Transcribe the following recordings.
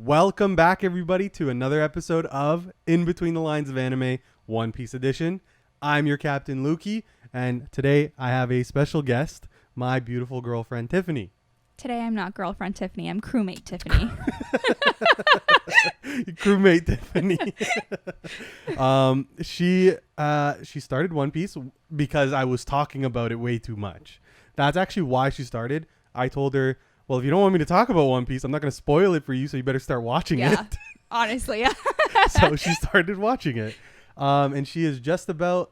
Welcome back, everybody, to another episode of In Between the Lines of Anime, One Piece Edition. I'm your captain, Lookiie, and today I have a special guest, my beautiful girlfriend, Tiffany. Today I'm not girlfriend Tiffany, I'm crewmate Tiffany. Crewmate Tiffany. She started One Piece because I was talking about it way too much. That's actually why she started. I told her, well, if you don't want me to talk about One Piece, I'm not going to spoil it for you, so you better start watching it. Honestly, yeah. So she started watching it. And she is just about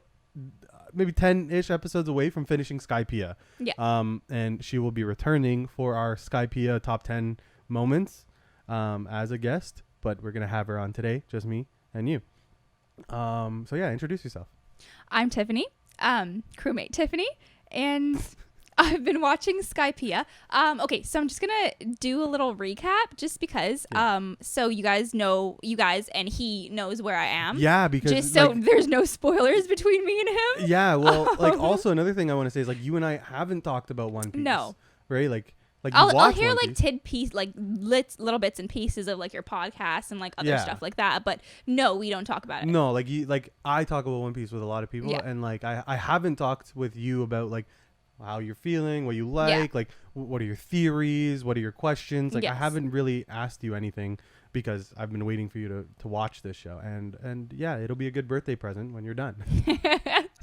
maybe 10-ish episodes away from finishing Skypiea. Yeah. And she will be returning for our Skypiea top 10 moments as a guest. But we're going to have her on today, just me and you. So yeah, introduce yourself. I'm Tiffany, crewmate Tiffany, and I've been watching Skypiea. Okay, so I'm just gonna do a little recap just because so you guys and he knows where I am. Yeah, because just so there's no spoilers between me and him. Yeah, well, like also another thing I want to say is like you and I haven't talked about One Piece. No. Right? Like I'll hear like little bits and pieces of like your podcast and like other stuff like that, but no, we don't talk about it. No, like I talk about One Piece with a lot of people, and like I haven't talked with you about like how you're feeling, what you like, like what are your theories, what are your questions. Like I haven't really asked you anything because I've been waiting for you to watch this show, and yeah, it'll be a good birthday present when you're done.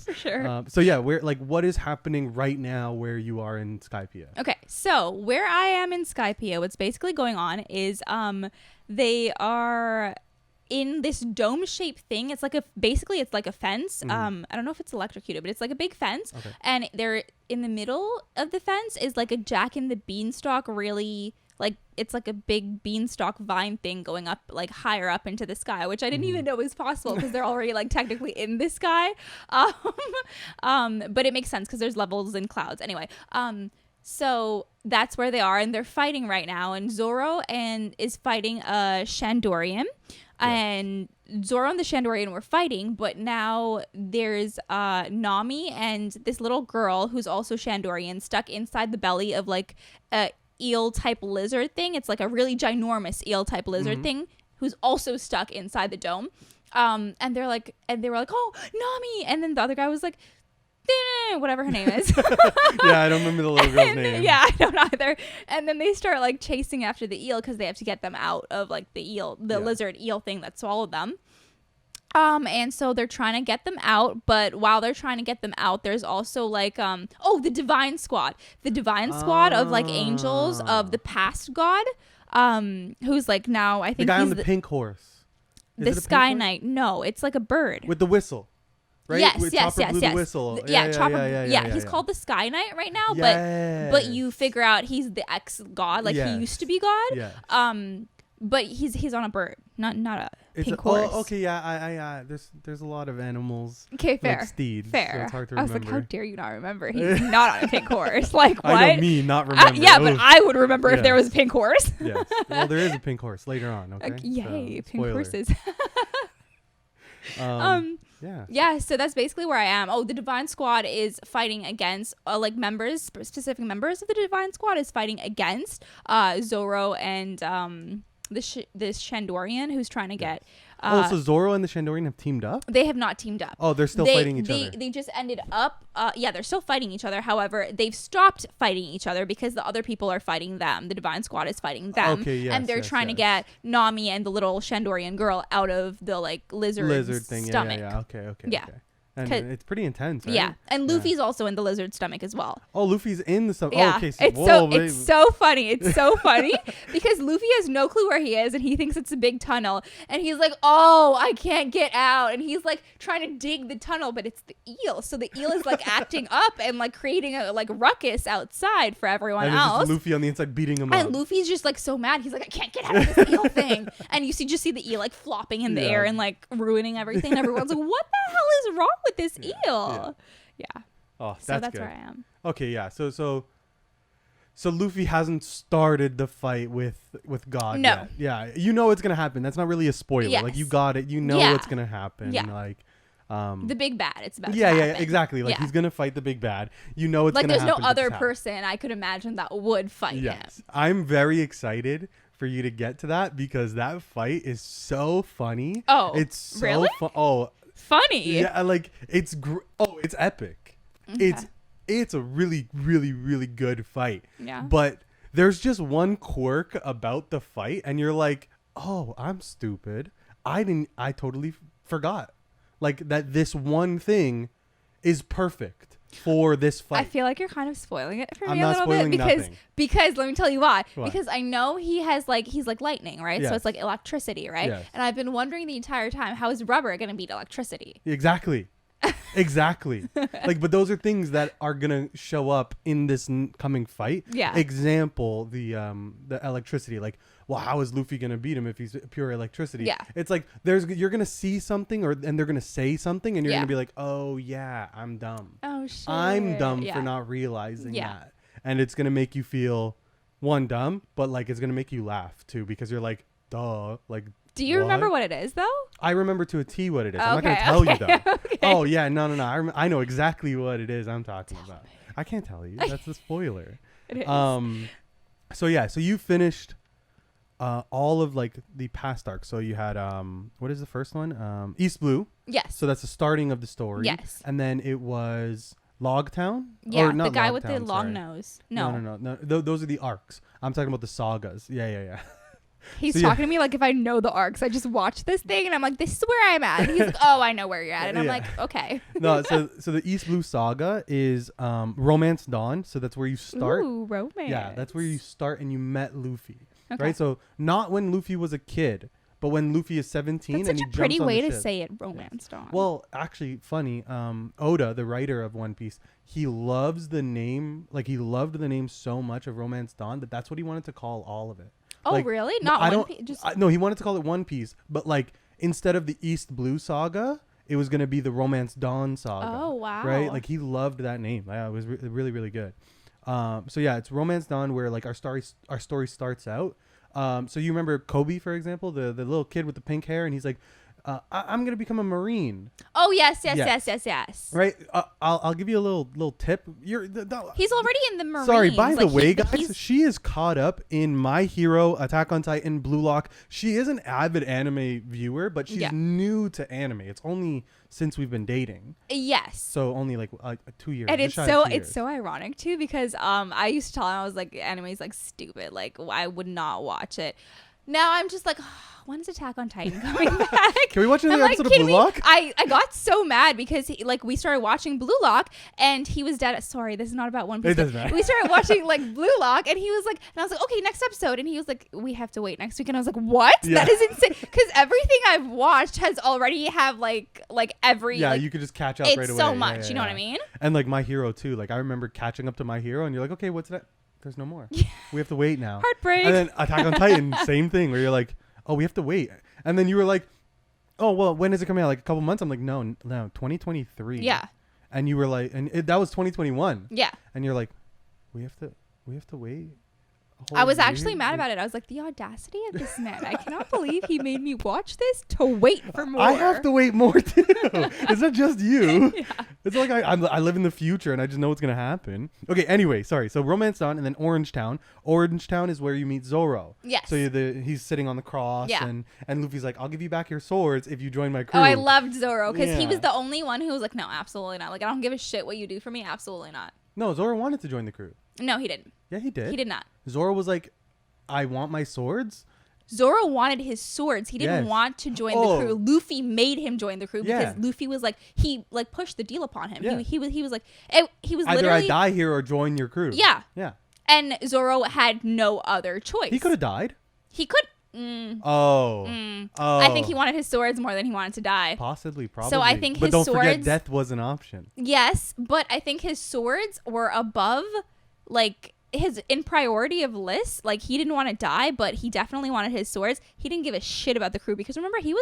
For sure. So yeah, what is happening right now where you are in Skypiea? Okay, so where I am in Skypiea, what's basically going on is they are in this dome-shaped thing. It's like it's like a fence. I don't know if it's electrocuted, but it's like a big fence. Okay. And they're in the middle of the fence is like a Jack and the Beanstalk, really like it's like a big beanstalk vine thing going up like higher up into the sky, which I didn't even know was possible because they're already like technically in the sky. But it makes sense because there's levels and clouds. Anyway, so that's where they are, and they're fighting right now. And Zoro is fighting a Shandorian. And Zoro and the Shandorian were fighting, but now there's Nami and this little girl who's also Shandorian stuck inside the belly of like a eel type lizard thing. It's like a really ginormous eel type lizard thing who's also stuck inside the dome. And they were like, oh, Nami. And then the other guy was like, whatever her name is. Yeah, I don't remember the little girl's name. Yeah, I don't either. And then they start like chasing after the eel because they have to get them out of like the lizard eel thing that swallowed them. And so they're trying to get them out, but while they're trying to get them out, there's also like the Divine Squad. The Divine Squad of like angels of the past god, who's like now I think the guy on the pink horse. The Sky Knight. No, it's like a bird. With the whistle. Right? Yes, with yes. The whistle. Yeah, he's called the Sky Knight right now, but you figure out he's the ex-god, like he used to be god. Yes. But he's on a bird, not a pink horse. Oh, okay, yeah. There's a lot of animals. Okay, fair. Like steeds. Fair. So it's hard to I remember. was like, how dare you not remember? He's not on a pink horse. Like what? I know me not remember. Yeah, but I would remember if there was a pink horse. Yes. Well, there is a pink horse later on. Okay. Yay, so, pink horses. Yeah, so that's basically where I am. Oh, the Divine Squad is fighting against specific members of the Divine Squad is fighting against Zoro and this Shandorian who's trying to get so Zoro and the Shandorian have teamed up? They have not teamed up. Oh, they're still fighting each other. They just ended up they're still fighting each other. However, they've stopped fighting each other because the other people are fighting them. The Divine Squad is fighting them. Okay, yes, and they're trying to get Nami and the little Shandorian girl out of the like lizard thing stomach. Yeah. Okay. Yeah. And it's pretty intense, right? Yeah, and Luffy's also in the lizard stomach as well. Oh, Luffy's in the stomach. Yeah. Oh, okay. It's so funny. It's so funny because Luffy has no clue where he is, and he thinks it's a big tunnel, and he's like, "Oh, I can't get out," and he's like trying to dig the tunnel, but it's the eel, so the eel is like acting up and like creating a like ruckus outside for everyone else. Just Luffy on the inside beating him up. And Luffy's just like so mad. He's like, "I can't get out of this eel thing," and you see the eel like flopping in the air and like ruining everything. And everyone's like, "What the hell is wrong with this eel?" Yeah. Oh, that's good. where I am. Okay, yeah. So Luffy hasn't started the fight with God No. yet. Yeah, you know it's gonna happen. That's not really a spoiler. Yes. Like you got it. You know what's gonna happen. Yeah. Like, The big bad. It's about yeah, to yeah, happen. exactly. Like he's gonna fight the big bad. You know it's like gonna there's no happen, other person I could imagine that would fight him. I'm very excited for you to get to that because that fight is so funny. Oh, it's so really? Funny. Yeah, like it's it's epic. Okay. It's a really, really, really good fight. Yeah. But there's just one quirk about the fight, and you're like, oh, I'm stupid. I totally forgot. Like that this one thing is perfect for this fight. I feel like you're kind of spoiling it for I'm me a not little bit spoiling because nothing. because let me tell you why. What? Because I know he's like lightning, right? Yes. So it's like electricity, right? Yes. And I've been wondering the entire time, how is rubber going to beat electricity? Exactly. Exactly. Like, but those are things that are gonna show up in this coming fight. Yeah. Example, the electricity. Like, well, how is Luffy gonna beat him if he's pure electricity? Yeah. It's like you're gonna see something and they're gonna say something and you're Yeah. gonna be like, oh yeah, I'm dumb. Oh shit. I'm dumb Yeah. for not realizing Yeah. that. And it's gonna make you feel dumb, but like it's gonna make you laugh too because you're like, duh, like. Do you remember what it is though? I remember to a T what it is. I'm not Okay, going to tell you though. okay. Oh yeah, no. I know exactly what it is I'm talking about. I can't tell you. That's the spoiler. It is. So yeah, so you finished all of like the past arcs. So you had what is the first one? East Blue. Yes. So that's the starting of the story. Yes. And then it was Logtown? Yeah, Or not the guy Logtown, with the long sorry. nose. No. Those are the arcs. I'm talking about the sagas. Yeah. He's So, yeah. talking to me like if I know the arcs. I just watched this thing and I'm like, this is where I'm at. And he's like, oh, I know where you're at. And I'm Yeah. like, okay. No, so the East Blue saga is Romance Dawn. So that's where you start. Ooh, romance. Yeah, that's where you start and you met Luffy. Okay. Right? So not when Luffy was a kid, but when Luffy is 17 That's and such he a pretty jumps on way the to ship. say it, romance dawn. Well, actually, funny. Oda, the writer of One Piece, he loves the name. Like he loved the name so much of Romance Dawn that that's what he wanted to call all of it. oh, like, really? No, Not I One don't. Piece? Just No, he wanted to call it One Piece, but like instead of the East Blue saga, it was gonna be the Romance Dawn saga. Oh, wow. Right? Like he loved that name. Yeah, it was really really good. So yeah, it's Romance Dawn where like our story starts out. So you remember Kobe, for example, the little kid with the pink hair, and he's like, I'm gonna become a Marine. oh, yes. Yes. Right? I'll give you a little tip. He's already in the Marines. Sorry, by the Like, way, guys, she is caught up in My Hero, Attack on Titan, Blue Lock. She is an avid anime viewer, but she's Yeah. new to anime. It's only since we've been dating, Yes. so only like 2 years. And just it's shy of so 2 years. it's so ironic too because I used to tell him I was like anime's like stupid, like I would not watch it. Now I'm just like, when's Attack on Titan coming back? Can we watch another I'm episode like, of can Blue we- Lock? I got so mad because we started watching Blue Lock and he was dead. Sorry, this is not about One Piece. It doesn't matter. We started watching like Blue Lock and he was like, and I was like, okay, next episode. And he was like, we have to wait next week. And I was like, what? Yeah. That is insane. Because everything I've watched has already have like every Yeah, like, you could just catch up it's right away. so Yeah, much. yeah, You know what yeah. I mean? And like My Hero too. Like I remember catching up to My Hero, and you're like, okay, what's that? There's no more. We have to wait now. Heartbreak. And then Attack on Titan, same thing, where you're like, oh, we have to wait. And then you were like, oh, well, when is it coming out? Like a couple months? I'm like, no, 2023. Yeah. And you were like, that was 2021. Yeah. And you're like, we have to wait. a I whole was year? actually mad about it. I was like, the audacity of this man. I cannot believe he made me watch this to wait for more. I have to wait more too. It's not just you. Yeah. It's like I live in the future and I just know what's gonna happen. Okay. Anyway, sorry. So Romance Dawn and then Orange Town. Orange Town is where you meet Zoro. Yes. So he's sitting on the cross. Yeah. And Luffy's like, I'll give you back your swords if you join my crew. Oh, I loved Zoro because he Yeah. was the only one who was like, no, absolutely not. Like, I don't give a shit what you do for me. Absolutely not. No, Zoro wanted to join the crew. No, he didn't. Yeah, he did. He did not. Zoro was like, I want my swords. Zoro wanted his swords. He didn't Yes. want to join Oh. the crew. Luffy made him join the crew because Yeah. Luffy was like, he like pushed the deal upon him. Yeah. He was like, he was Either literally. I die here or join your crew. Yeah. Yeah. And Zoro had no other choice. He could have died. He could. Oh. Oh. I think he wanted his swords more than he wanted to die. Possibly, probably. So I think but his don't forget, swords- death was an option. Yes, but I think his swords were above, like, his in priority of list. Like, he didn't want to die, but he definitely wanted his swords. He didn't give a shit about the crew because remember, he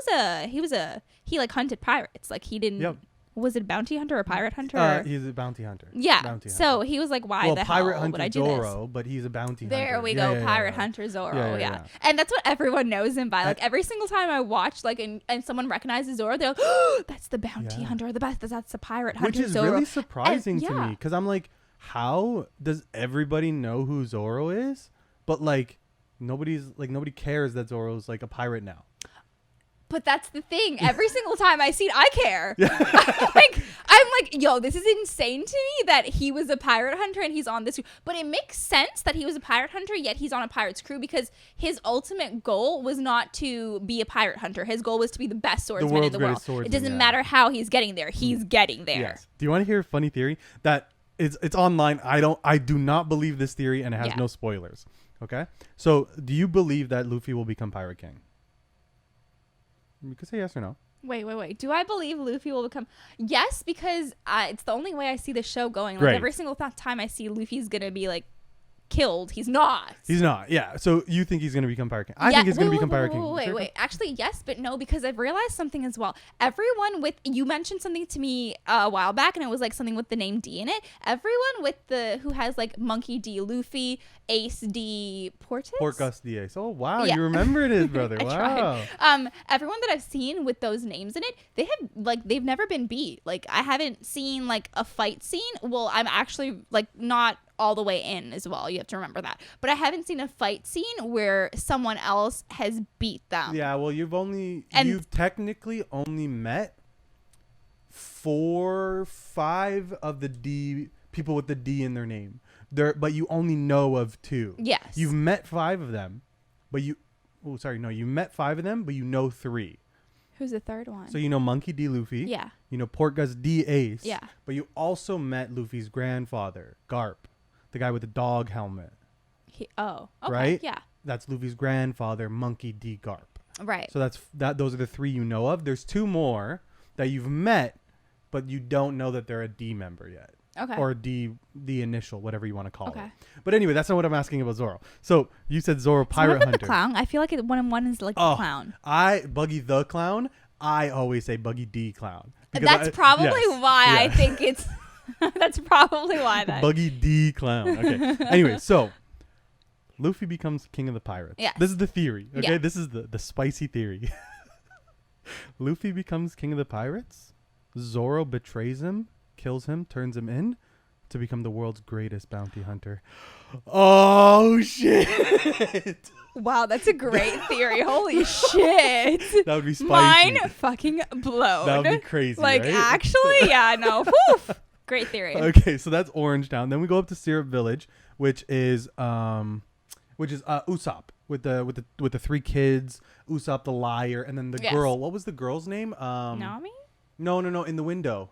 like hunted pirates. Like, he didn't. Yep. Was it bounty hunter or pirate hunter? He's a bounty hunter. Yeah. Bounty so hunter. he was like, why well, the pirate hell hunter would I do Zoro, this? but he's a bounty hunter. There we go. Pirate hunter Zoro. Yeah. And that's what everyone knows him by. Like every single time I watch, like, and someone recognizes Zoro, they're like, oh, that's the bounty hunter. That's the pirate hunter. Which is Zoro. really surprising to me, because I'm like, how does everybody know who Zoro is? But like, nobody cares that Zoro's like a pirate now. But that's the thing. Every single time I see it, I care. I'm like, yo, this is insane to me that he was a pirate hunter and he's on this. But it makes sense that he was a pirate hunter, yet he's on a pirate's crew, because his ultimate goal was not to be a pirate hunter. His goal was to be the best swordsman in the world. It doesn't matter how he's getting there. He's getting there. Yes. Do you want to hear a funny theory? That it's online. I do not believe this theory, and it has no spoilers. Okay. So do you believe that Luffy will become Pirate King? You could say yes or no. Wait. Do I believe Luffy will become... Yes, because it's the only way I see the show going. Like, every single time I see Luffy's going to be, like, killed. He's not. Yeah. So you think he's going to become Pirate King? I think he's going to become Pirate King. Wait. Actually, yes, but no, because I've realized something as well. Everyone with... You mentioned something to me a while back, and it was, like, something with the name D in it. Everyone with who has, like, Monkey D. Luffy, Ace D. Porcus D. Ace. Oh, wow. Yeah. You remembered it, brother. Wow. Everyone that I've seen with those names in it, they've never been beat. Like, I haven't seen, like, a fight scene. Well, I'm actually, like, not all the way in as well. You have to remember that. But I haven't seen a fight scene where someone else has beat them. Yeah, well, you've technically only met 4, 5 of the D people with the D in their name. But you only know of 2. Yes. You've met 5 of them, but you met 5 of them, but you know 3. Who's the third one? So you know Monkey D. Luffy. Yeah. You know Porcus D. Ace. Yeah. But you also met Luffy's grandfather, Garp, the guy with the dog helmet. Okay. Right? Yeah. That's Luffy's grandfather, Monkey D. Garp. Right. So those are the 3 you know of. There's 2 more that you've met, but you don't know that they're a D member yet. Okay. Or D initial, whatever you want to call it. Okay. But anyway, that's not what I'm asking about Zoro. So you said Zoro Pirate Hunter. The clown? I feel like 1-1 is like the clown. Buggy the Clown. I always say Buggy D Clown. That's probably why I think it's... That's probably why that... Buggy D Clown. Okay. Anyway, so Luffy becomes king of the pirates. Yes. This is the theory. Okay. Yeah. This is the spicy theory. Luffy becomes king of the pirates. Zoro betrays him, kills him, turns him in to become the world's greatest bounty hunter. Oh, shit. Wow, that's a great theory. Holy shit. That would be spicy. Mine fucking blown. That would be crazy, like, right? actually, yeah, no. Woof. Great theory. Okay, so that's Orange Town. Then we go up to Syrup Village, which is Usopp with the 3 kids, Usopp the liar, and then the girl. What was the girl's name? Nami? No, in the window.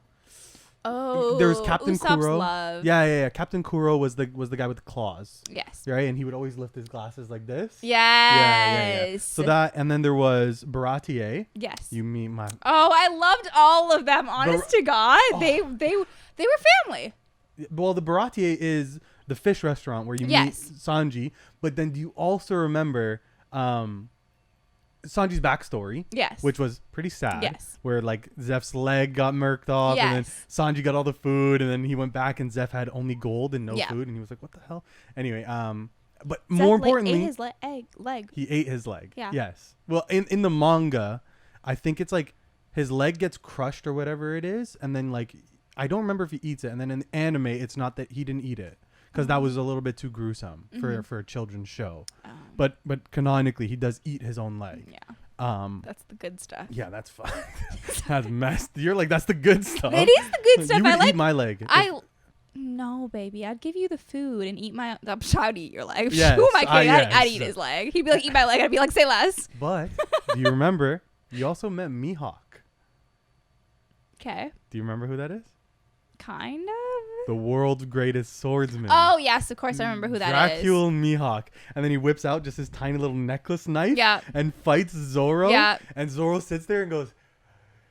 Oh, there was Captain Usopp's Kuro. love. Yeah. Captain Kuro was the guy with the claws. Yes. Right, and he would always lift his glasses like this. Yes. Yeah. So that, and then there was Baratier. Yes. You mean my? Oh, I loved all of them. Honest to God, they were family. Well, the Baratier is the fish restaurant where you meet Sanji, but then do you also remember Sanji's backstory? Yes. Which was pretty sad. Yes. Where like Zeph's leg got murked off, and then Sanji got all the food, and then he went back and Zeph had only gold and no food, and he was like, "What the hell?" Anyway, but Zeph, more importantly, ate his leg. He ate his leg. Yeah. Yes. Well, in the manga, I think it's like his leg gets crushed or whatever it is, and then like I don't remember if he eats it, and then in the anime, it's not that he didn't eat it. Because that was a little bit too gruesome for a children's show, but canonically he does eat his own leg. Yeah, that's the good stuff. Yeah, that's fine. That's messed. You're like, that's the good stuff. It is the good stuff. You would I eat my leg. No, baby, I'd give you the food and eat my. I'd eat your leg. Yes, Who am I kidding? I'd eat his leg. He'd be like, eat my leg. I'd be like, say less. But do you remember? You also met Mihawk. Okay. Do you remember who that is? Kind of. The world's greatest swordsman. Oh, yes, of course I remember who that is. Dracul Mihawk. And then he whips out just his tiny little necklace knife and fights Zoro. Yeah. And Zoro sits there and goes,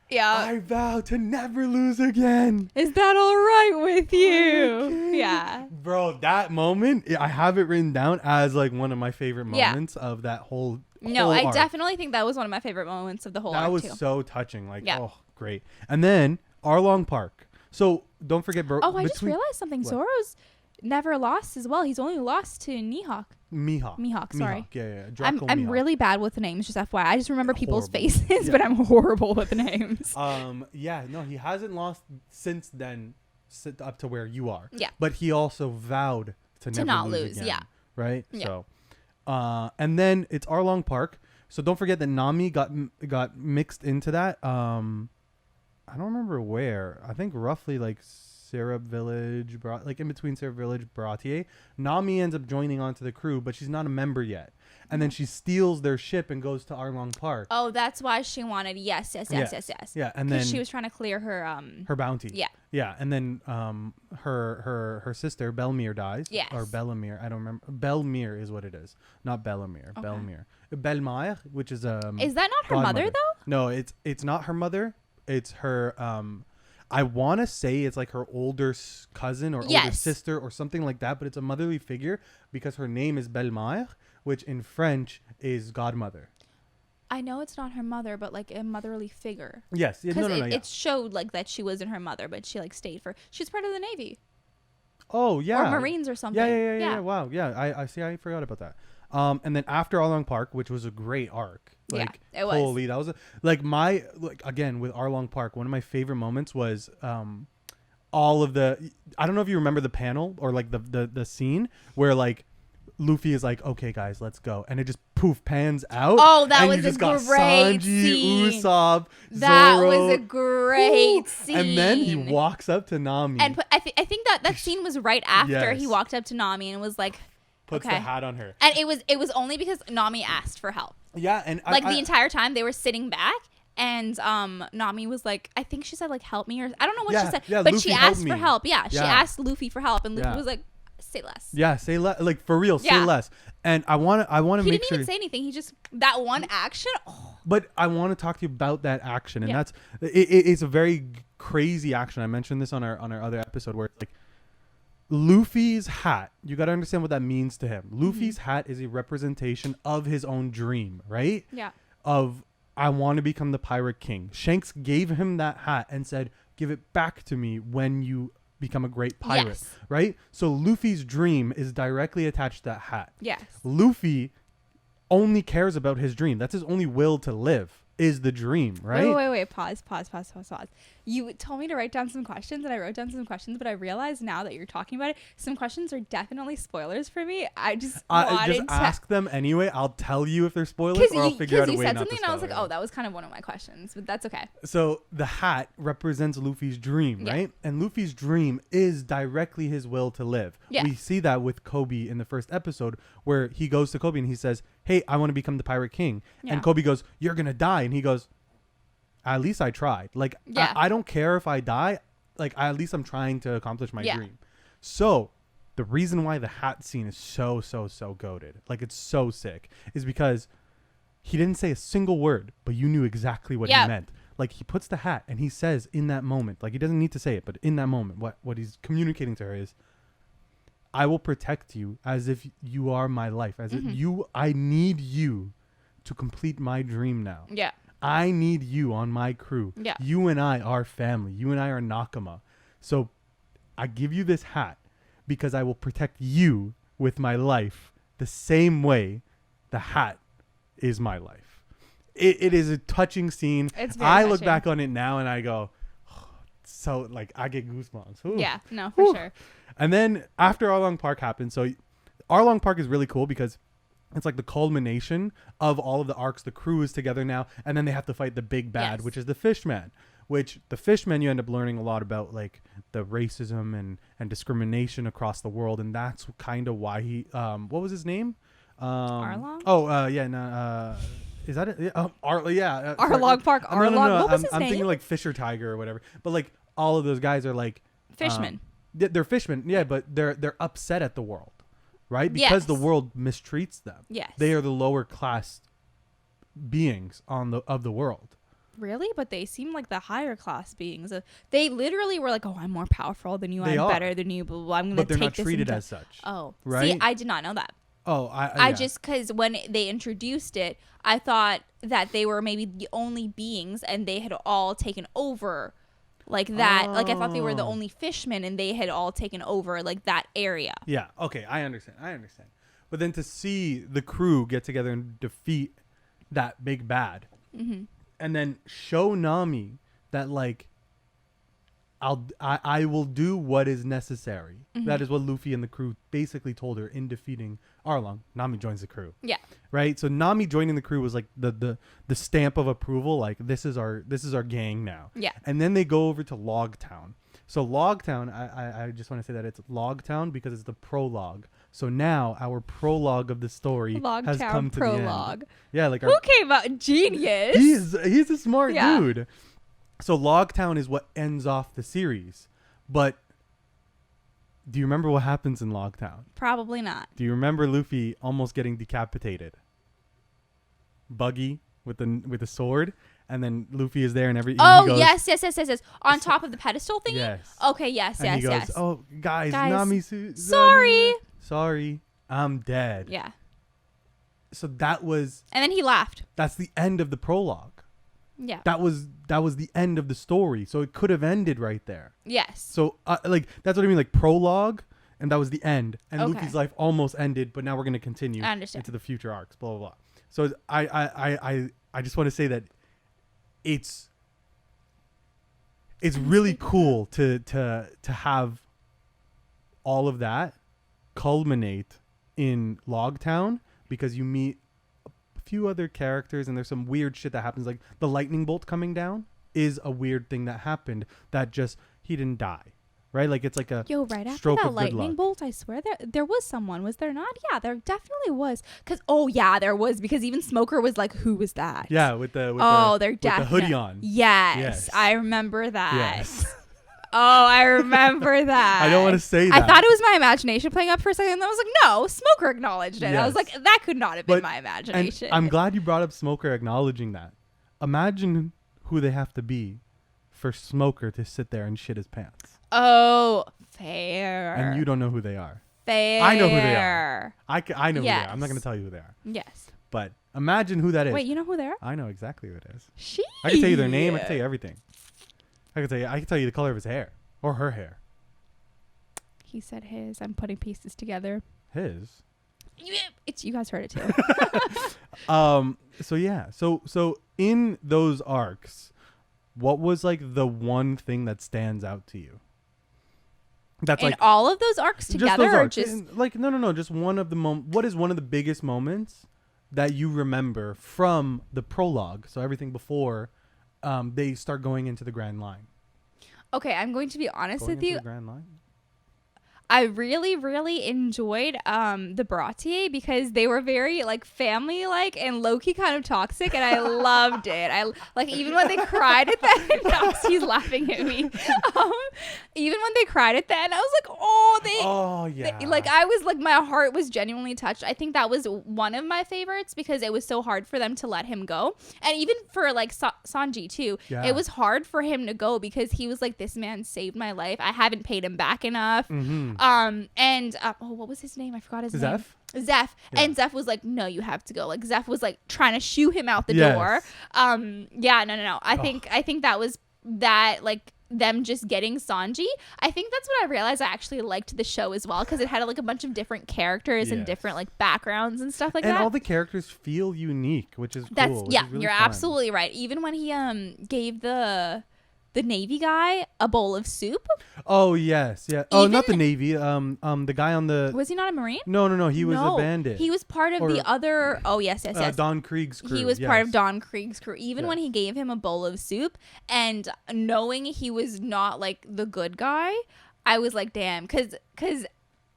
yeah, I vow to never lose again. Is that all right with you? Okay. Yeah. Bro, that moment, I have it written down as like one of my favorite moments of that whole No, I arc. definitely think that was one of my favorite moments of the whole arc, That was too. So touching. Like, oh, great. And then Arlong Park. So don't forget, bro. Oh, I just realized something. What? Zoro's never lost as well. He's only lost to Mihawk. Mihawk. Sorry. Yeah. I'm Mihawk. really bad with the names, just FYI. I just remember people's Horrible. faces, but I'm horrible with the names. Yeah, no, he hasn't lost since then, up to where you are. Yeah. But he also vowed to never not lose lose, again, yeah. Right. Yeah. So, and then it's Arlong Park. So don't forget that Nami got mixed into that. I don't remember where. I think roughly like Syrup Village, like in between Syrup Village, Baratier. Nami ends up joining onto the crew, but she's not a member yet. And then she steals their ship and goes to Arlong Park. Oh, that's why she wanted yes. Yeah, and then she was trying to clear her her bounty. Yeah. Yeah, and then her sister Belmere dies. Yes. Or Bellamere, I don't remember. Belmere is what it is, not Bellamere. Okay. Belmire, which is Is that not her mother though? No, it's not her mother. It's her I want to say it's like her older cousin or older sister or something like that, but it's a motherly figure because her name is Belmire, which in French is godmother. I know it's not her mother, but like a motherly figure. Yes. Because it showed like that she wasn't her mother, but she like stayed she's part of the Navy. Oh, yeah. Or Marines or something. Yeah. Wow. Yeah. I see. I forgot about that. And then after Arlong Park, which was a great arc. Like, yeah, it was. Holy, that was again, with Arlong Park, one of my favorite moments was, all of I don't know if you remember the panel or like the scene where like Luffy is like, okay guys, let's go. And it just poof pans out. Oh, that and was you just a got great Sanji, scene. Usopp, that Zoro. was a great scene. And then he walks up to Nami. And I think that scene was right after Yes. he walked up to Nami and was like, puts okay. the hat on her. And it was only because Nami asked for help. Yeah, and like the entire time they were sitting back, and Nami was like, I think she said like help me, or I don't know what she said, but Luffy she asked for me. help. Yeah, she asked Luffy for help, and Luffy was like, say less. Yeah, say less. Like for real, say less. And I want to make sure. He didn't even say anything. He just that one action. Oh. But I want to talk to you about that action, and that's it's a very crazy action. I mentioned this on our other episode where it's like Luffy's hat. You got to understand what that means to him. Luffy's hat is a representation of his own dream, right? Yeah. Of I want to become the Pirate King. Shanks gave him that hat and said, "Give it back to me when you become a great pirate." Right? So Luffy's dream is directly attached to that hat. Yes. Luffy only cares about his dream. That's his only will to live, is the dream, right? Wait. Pause. You told me to write down some questions, and I wrote down some questions, but I realize now that you're talking about it, some questions are definitely spoilers for me. I just wanted just ask them anyway. I'll tell you if they're spoilers, or I'll figure out a way not to spoil it. Because you said something, and I was like, oh, that was kind of one of my questions, but that's okay. So the hat represents Luffy's dream, right? And Luffy's dream is directly his will to live. Yeah. We see that with Kobe in the first episode, where he goes to Kobe and he says, "Hey, I want to become the Pirate King." Yeah. And Kobe goes, "You're gonna die," and he goes, "At least I tried. Like, I don't care if I die. Like, at least I'm trying to accomplish my dream." So the reason why the hat scene is so goated, like it's so sick, is because he didn't say a single word, but you knew exactly what he meant. Like, he puts the hat and he says in that moment, like he doesn't need to say it, but in that moment, what he's communicating to her is, "I will protect you as if you are my life, as if I need you to complete my dream now. Yeah. I need you on my crew. Yeah. You and I are family. You and I are Nakama. So I give you this hat because I will protect you with my life the same way the hat is my life." It is a touching scene. It's very I touching. look back on it now and I go, so like I get goosebumps. Ooh. Yeah, no, for sure. And then after Arlong Park happens, so Arlong Park is really cool because it's like the culmination of all of the arcs. The crew is together now, and then they have to fight the big bad, which is the Fishman. Which the Fishman, you end up learning a lot about like the racism and discrimination across the world, and that's kind of why he what was his name? Arlong? Is that it? Yeah. Arlong Park. Arlong. No. What was his I'm name? thinking like Fisher Tiger or whatever. But like all of those guys are like Fishmen. They're fishmen, yeah, but they're upset at the world, right? Because the world mistreats them. Yes. They are the lower class beings of the world. Really? But they seem like the higher class beings. They literally were like, "Oh, I'm more powerful than you. I'm better than you. Blah, blah, blah. I'm going to take this." But they're not treated as such. Oh, right? See, I did not know that. Oh, I just, because when they introduced it, I thought that they were maybe the only beings, and they had all taken over like that. Like I thought they were the only fishmen and they had all taken over like that area. Yeah. Okay. I understand. But then to see the crew get together and defeat that big bad, and then show Nami that like I will do what is necessary. That is what Luffy and the crew basically told her in defeating Arlong. Nami joins the crew. Yeah. Right. So Nami joining the crew was like the stamp of approval. Like this is our gang now. Yeah. And then they go over to Logtown. So Logtown, I just want to say that it's Logtown because it's the prologue. So now our prologue of the story has come to the end. Yeah. Like who came out? Genius. He's a smart dude. So Logtown is what ends off the series. But do you remember what happens in Logtown? Probably not. Do you remember Luffy almost getting decapitated? Buggy with the sword, and then Luffy is there and every. Oh, goes, yes. On top of the pedestal thingy? Yes. Okay, yes. He goes, oh, guys, Nami. Sorry, I'm dead. Yeah. So that was. And then he laughed. That's the end of the prologue. Yeah. That was the end of the story. So it could have ended right there. Yes. So like that's what I mean, like prologue, and that was the end. And Luffy's life almost ended, but now we're gonna continue into the future arcs. Blah blah blah. So I just want to say that it's really cool to have all of that culminate in Logtown because you meet few other characters and there's some weird shit that happens, like the lightning bolt coming down is a weird thing that happened that just he didn't die, right? Like it's like a right after that lightning bolt, I swear there was someone, was there not? Yeah, there definitely was. Because there was, because even Smoker was like, who was that? Yeah, with the hoodie on. Yes, I remember that. Yes. Oh, I remember that. I don't want to say that. I thought it was my imagination playing up for a second, and I was like, no, Smoker acknowledged it. Yes. I was like, that could not have been my imagination. And I'm glad you brought up Smoker acknowledging that. Imagine who they have to be for Smoker to sit there and shit his pants. Oh, fair. And you don't know who they are. Fair. I know who they are. I know who they are. I'm not going to tell you who they are. Yes. But imagine who that is. Wait, you know who they are? I know exactly who it is. She. I can tell you their name. I can tell you everything. I can tell you the color of his hair or her hair. He said his. I'm putting pieces together. His. It's you guys heard it too. So yeah. So in those arcs, what was like the one thing that stands out to you? That's in like all of those arcs together, those arcs. Or just like no. Just one of the what is one of the biggest moments that you remember from the prologue? So everything before. They start going into the Grand Line. Okay, I'm going to be honest with you. The Grand Line? I really, really enjoyed the Baratier because they were very like family like and low-key kind of toxic, and I loved it. I like even when they cried at the end. No, he's laughing at me. Even when they cried at the end, I was like, like I was like my heart was genuinely touched. I think that was one of my favorites because it was so hard for them to let him go, and even for like Sanji too. Yeah. It was hard for him to go because he was like, this man saved my life. I haven't paid him back enough. Mm-hmm. What was his name? I forgot his name. Zeph. Yeah. And Zeph was like, no, you have to go. Like Zeph was like trying to shoo him out the door. No. I think that was that like them just getting Sanji. I think that's what I realized. I actually liked the show as well because it had like a bunch of different characters and different like backgrounds and stuff like that. And all the characters feel unique, which is cool. That's really you're fun. Absolutely right. Even when he gave the Navy guy a bowl of soup. Oh yes, yeah. Oh, not the Navy. The guy on the. Was he not a Marine? No. He was a bandit. He was part of the other. Oh yes. Don Krieg's crew. He was part of Don Krieg's crew. Even when he gave him a bowl of soup, and knowing he was not like the good guy, I was like, damn, because.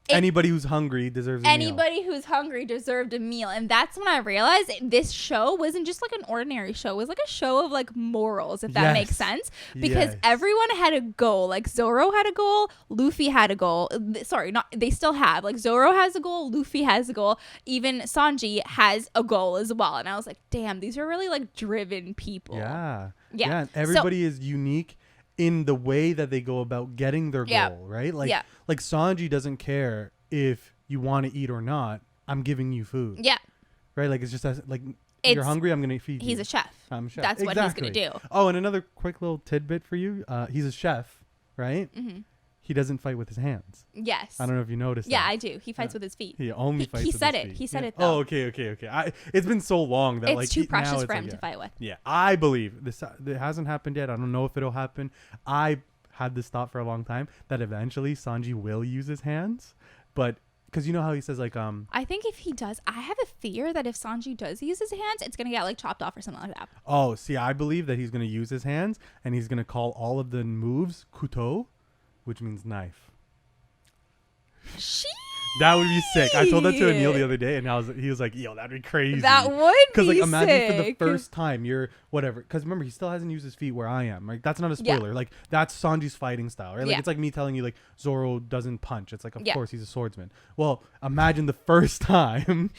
Anybody who's hungry deserves a meal. Anybody who's hungry deserved a meal. And that's when I realized this show wasn't just like an ordinary show. It was like a show of like morals, if that makes sense. Because everyone had a goal. Like Zoro had a goal. Luffy had a goal. They still have. Like Zoro has a goal. Luffy has a goal. Even Sanji has a goal as well. And I was like, damn, these are really like driven people. Yeah. Everybody is unique in the way that they go about getting their goal, right? Like Sanji doesn't care if you want to eat or not. I'm giving you food. Yeah. Right? Like it's just like you're hungry, I'm gonna feed you. He's a chef. I'm a chef. That's what he's gonna do. Oh, and another quick little tidbit for you. He's a chef, right? Mm-hmm. He doesn't fight with his hands. Yes. I don't know if you noticed. Yeah, that. I do. He fights with his feet. He only fights. He with said his it. feet. He said it. Oh, Though. okay. It's been so long that it's too precious for him to fight with. Yeah, I believe this. It hasn't happened yet. I don't know if it'll happen. I had this thought for a long time that eventually Sanji will use his hands, but because you know how he says like I think if he does, I have a fear that if Sanji does use his hands, it's gonna get like chopped off or something like that. Oh, see, I believe that he's gonna use his hands and he's gonna call all of the moves kuto, which means knife. That would be sick. I told that to Anil the other day, and he was like, "Yo, that'd be crazy." That would be because like imagine sick. for the first time you're whatever. Because remember, he still hasn't used his feet where I am. Like that's not a spoiler. Yeah. Like that's Sanji's fighting style, right? Like Yeah. it's like me telling you like Zoro doesn't punch. It's like of Yeah. course he's a swordsman. Well, imagine the first time.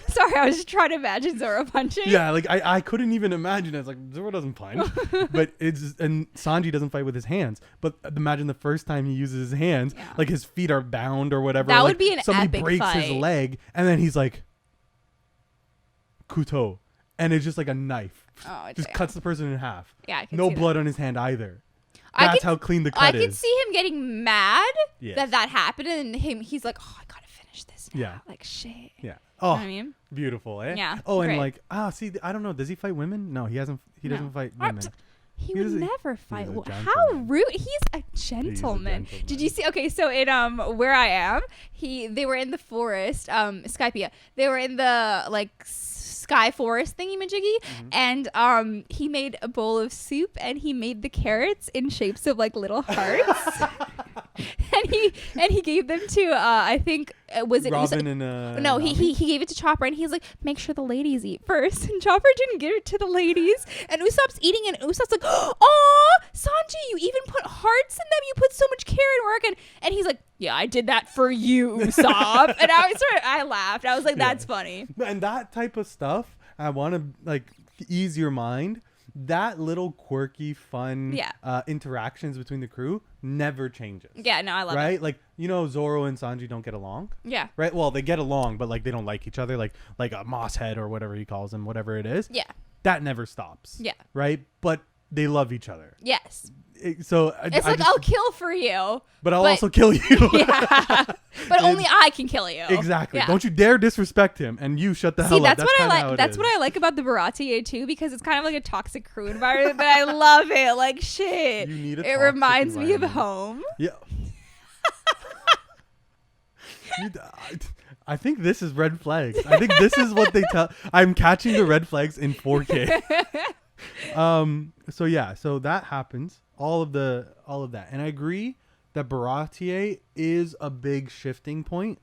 Sorry, I was just trying to imagine Zoro punching. Yeah, like I couldn't even imagine it. It's like Zoro doesn't punch, but and Sanji doesn't fight with his hands. But imagine the first time he uses his hands, Yeah. like his feet are bound or whatever. That like, would be an somebody epic breaks fight. his leg, and then he's like, kuto, and it's just like a knife, Oh, just damn. cuts the person in half. Yeah, I can No see blood on his hand either. I That's could- how clean the that. I cut could is. see him getting mad Yes. that happened, and he's like, "Oh, I gotta finish this now." Yeah. Like shit. Yeah. You Oh, know what I mean? beautiful, eh? Yeah, Oh, and great. like see, I don't know. Does he fight women? No, he hasn't. He No. doesn't fight What? women. He He would doesn't- never fight. a How gentleman. rude! He's a gentleman. Did gentleman. you see? Okay, so in where I am, they were in the forest, Skypiea. They were in the like sky forest thingy-majiggy, and he made a bowl of soup, and he made the carrots in shapes of like little hearts. and he gave them to I think was it Robin Usopp? and No, Nami? he gave it to Chopper, and he's like, make sure the ladies eat first. And Chopper didn't give it to the ladies, and Usopp's eating, and Usopp's like, oh, Sanji, you even put hearts in them. You put so much care and work, and he's like, yeah, I did that for you, Usopp. And I laughed. I was like, that's funny. And that type of stuff, I want to like ease your mind. That little quirky, fun interactions between the crew never changes. Yeah, no, I love it. Right? Like, you know, Zoro and Sanji don't get along. Yeah. Right? Well, they get along, but like they don't like each other. Like a moss head or whatever he calls him, whatever it is. Yeah. That never stops. Yeah. Right? But they love each other. Yes. So It's like, I'll kill for you. but I'll also kill you. Yeah. But only I can kill you. Exactly. Yeah. Don't you dare disrespect him, and you shut the hell See, up. that's what I kinda how like. it That's is. what I like about the Baratie too, because it's kind of like a toxic crew environment, but I love it. Like shit. You need a it toxic reminds me of environment. home. Yeah. I think this is red flags. I think this is what they tell. I'm catching the red flags in 4K. So yeah, so that happens. All of that, and I agree that Baratie is a big shifting point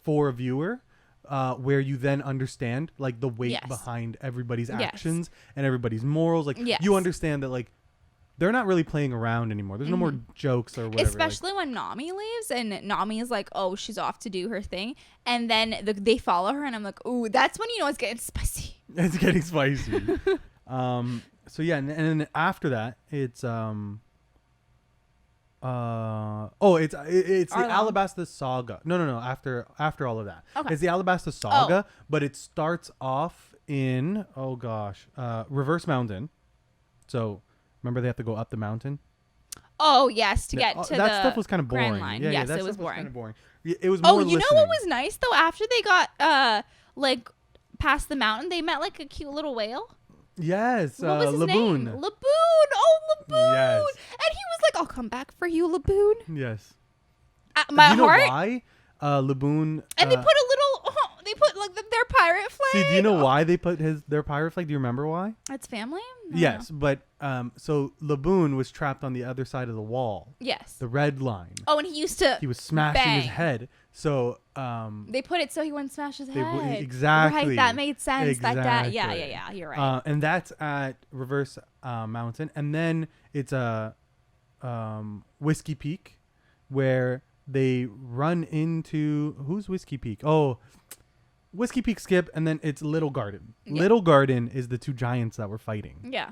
for a viewer, where you then understand like the weight behind everybody's actions and everybody's morals. Like you understand that like they're not really playing around anymore. There's no more jokes or whatever. Especially when Nami leaves, and Nami is like, "Oh, she's off to do her thing," and then they follow her, and I'm like, "Ooh, that's when you know it's getting spicy." It's getting spicy. So yeah, and then after that, it's it's the Alabasta Saga. No. After all of that, it's the Alabasta Saga, but it starts off in Reverse Mountain. So remember they have to go up the mountain. Oh yes, to get to that stuff was kind of boring. Grand Line. Yeah, yes, that it was stuff boring. kind of boring. It was more you know what listening. was nice though? After they got like past the mountain, they met like a cute little whale. Yes, What was his Laboon. name? Laboon. Oh, Laboon. Yes. And he was like, "I'll come back for you, Laboon." Yes. My you know heart. why? Laboon. And they put a little. They put like their pirate flag. See, do you know why they put their pirate flag? Do you remember why? It's family. Yes, but so Laboon was trapped on the other side of the wall, Yes. the red line. Oh, and he used to. He was smashing his bang. head. So They put it so he wouldn't smash his head. exactly. Right, that made sense. Exactly. Yeah. You're right. And that's at Reverse Mountain, and then it's a Whiskey Peak, where they run into who's Whiskey Peak? Oh, Whiskey Peak skip, and then it's Little Garden. Yeah. Little Garden is the two giants that were fighting. Yeah.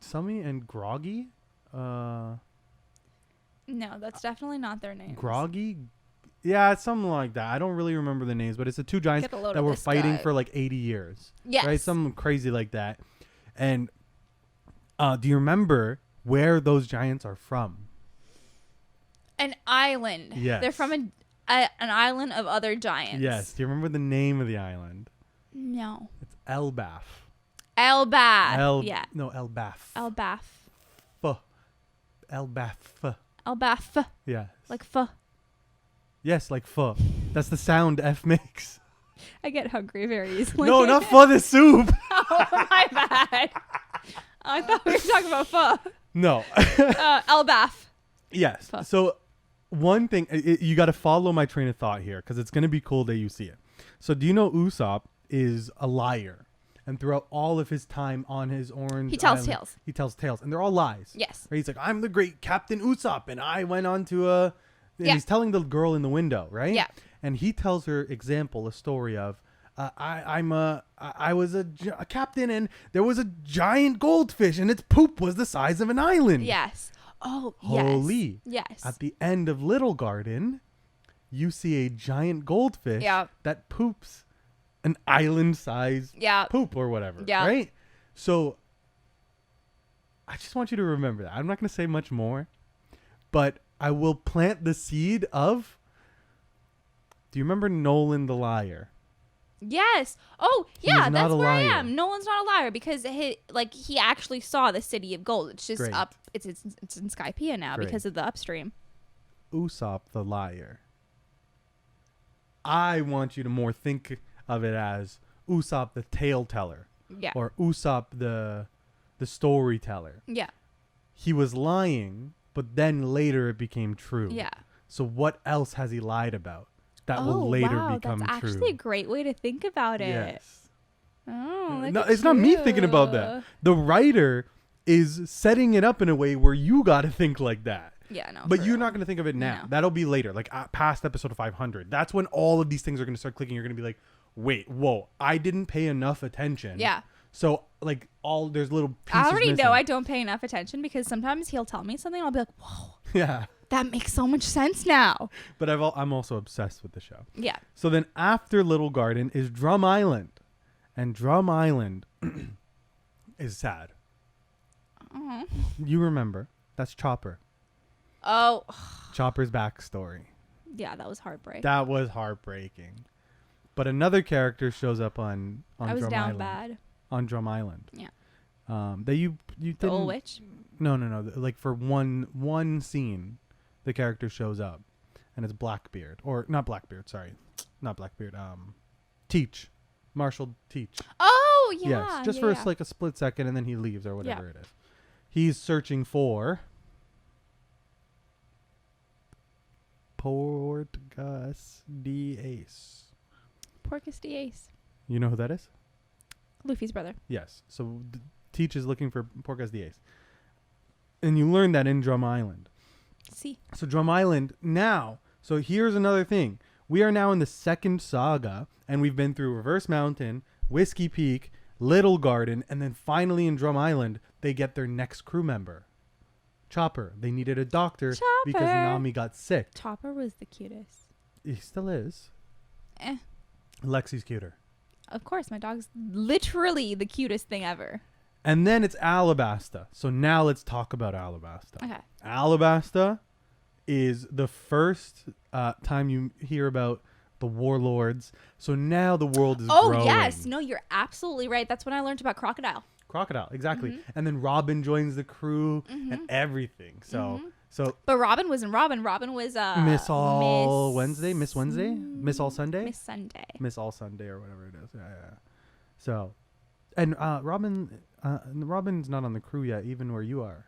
Summy and Groggy. No, that's definitely not their name. Groggy, Yeah, it's something like that. I don't really remember the names, but it's the two giants that were fighting for like 80 years. Yes. Right? Something crazy like that. And do you remember where those giants are from? An island. Yes. They're from an island of other giants. Yes. Do you remember the name of the island? No. It's Elbaf. Elbaf. Yeah. No, Elbaf. Elbaf. Elbaf. Elbaf. Yes. Like pho. Yes, like pho. That's the sound F makes. I get hungry very easily. No, not pho, the soup. Oh, my bad. I thought we were talking about pho. No. Elbaf. Yes. Pho. So one thing, you got to follow my train of thought here because it's going to be cool that you see it. So do you know Usopp is a liar? And throughout all of his time on his orange He tells island, tales. He tells tales. And they're all lies. Yes. Right? He's like, I'm the great Captain Usopp. And I went on to a... And he's telling the girl in the window, right? Yeah. And he tells her a story of, I was a captain and there was a giant goldfish and its poop was the size of an island. Yes. Oh, yes. Holy. Yes. At the end of Little Garden, you see a giant goldfish that poops an island-sized poop or whatever. Yeah. Right? So I just want you to remember that. I'm not going to say much more, but I will plant the seed of... Do you remember Nolan the liar? Yes. Oh, yeah, that's where liar. I am. Nolan's not a liar because he actually saw the city of gold. It's just up. It's in Skypiea now because of the upstream. Usopp the liar. I want you to more think of it as Usopp the tale teller. Yeah. Or Usopp the storyteller. Yeah. He was lying, but then later it became true. Yeah. So what else has he lied about that will later become that's true? actually a great way to think about it. Yes. Oh, no, it's not me thinking about that. The writer is setting it up in a way where you got to think like that. Yeah, no. But you're not going to think of it now. No. That'll be later, like past episode 500. That's when all of these things are going to start clicking. You're going to be like, wait, whoa, I didn't pay enough attention. Yeah. So like there's little pieces I already missing. know I don't pay enough attention because sometimes he'll tell me something and I'll be like, whoa. Yeah. That makes so much sense now. But I'm also obsessed with the show. Yeah. So then after Little Garden is Drum Island. And Drum Island is sad. Uh-huh. You remember. That's Chopper. Oh. Chopper's backstory. Yeah, that was heartbreaking. That was heartbreaking. But another character shows up on I was Drum down Island. bad. On Drum Island. Yeah. That you didn't... The old witch? No. Like for one scene, the character shows up. And it's Blackbeard. Or not Blackbeard, sorry. Not Blackbeard. Teach. Marshall Teach. Oh, yeah. Yes, just for like a split second and then he leaves or whatever it is. He's searching for Porcus the Ace. Porcus the Ace. You know who that is? Luffy's brother. Yes. So Teach is looking for Porcus the Ace. And you learn that in Drum Island. See. So Drum Island now. So here's another thing. We are now in the second saga, and we've been through Reverse Mountain, Whiskey Peak, Little Garden, and then finally in Drum Island, they get their next crew member. Chopper. They needed a doctor because Nami got sick. Chopper was the cutest. He still is. Eh. Lexi's cuter. Of course, my dog's literally the cutest thing ever. And then it's Alabasta. So now let's talk about Alabasta. Okay. Alabasta is the first time you hear about the warlords. So now the world is growing. Oh, yes. No, you're absolutely right. That's when I learned about Crocodile. Crocodile, exactly. Mm-hmm. And then Robin joins the crew and everything. So But Robin wasn't Robin. Robin was Miss All Wednesday? Miss Wednesday? Miss All Sunday? Miss Sunday. Miss All Sunday or whatever it is. Yeah. So, and Robin's not on the crew yet, even where you are.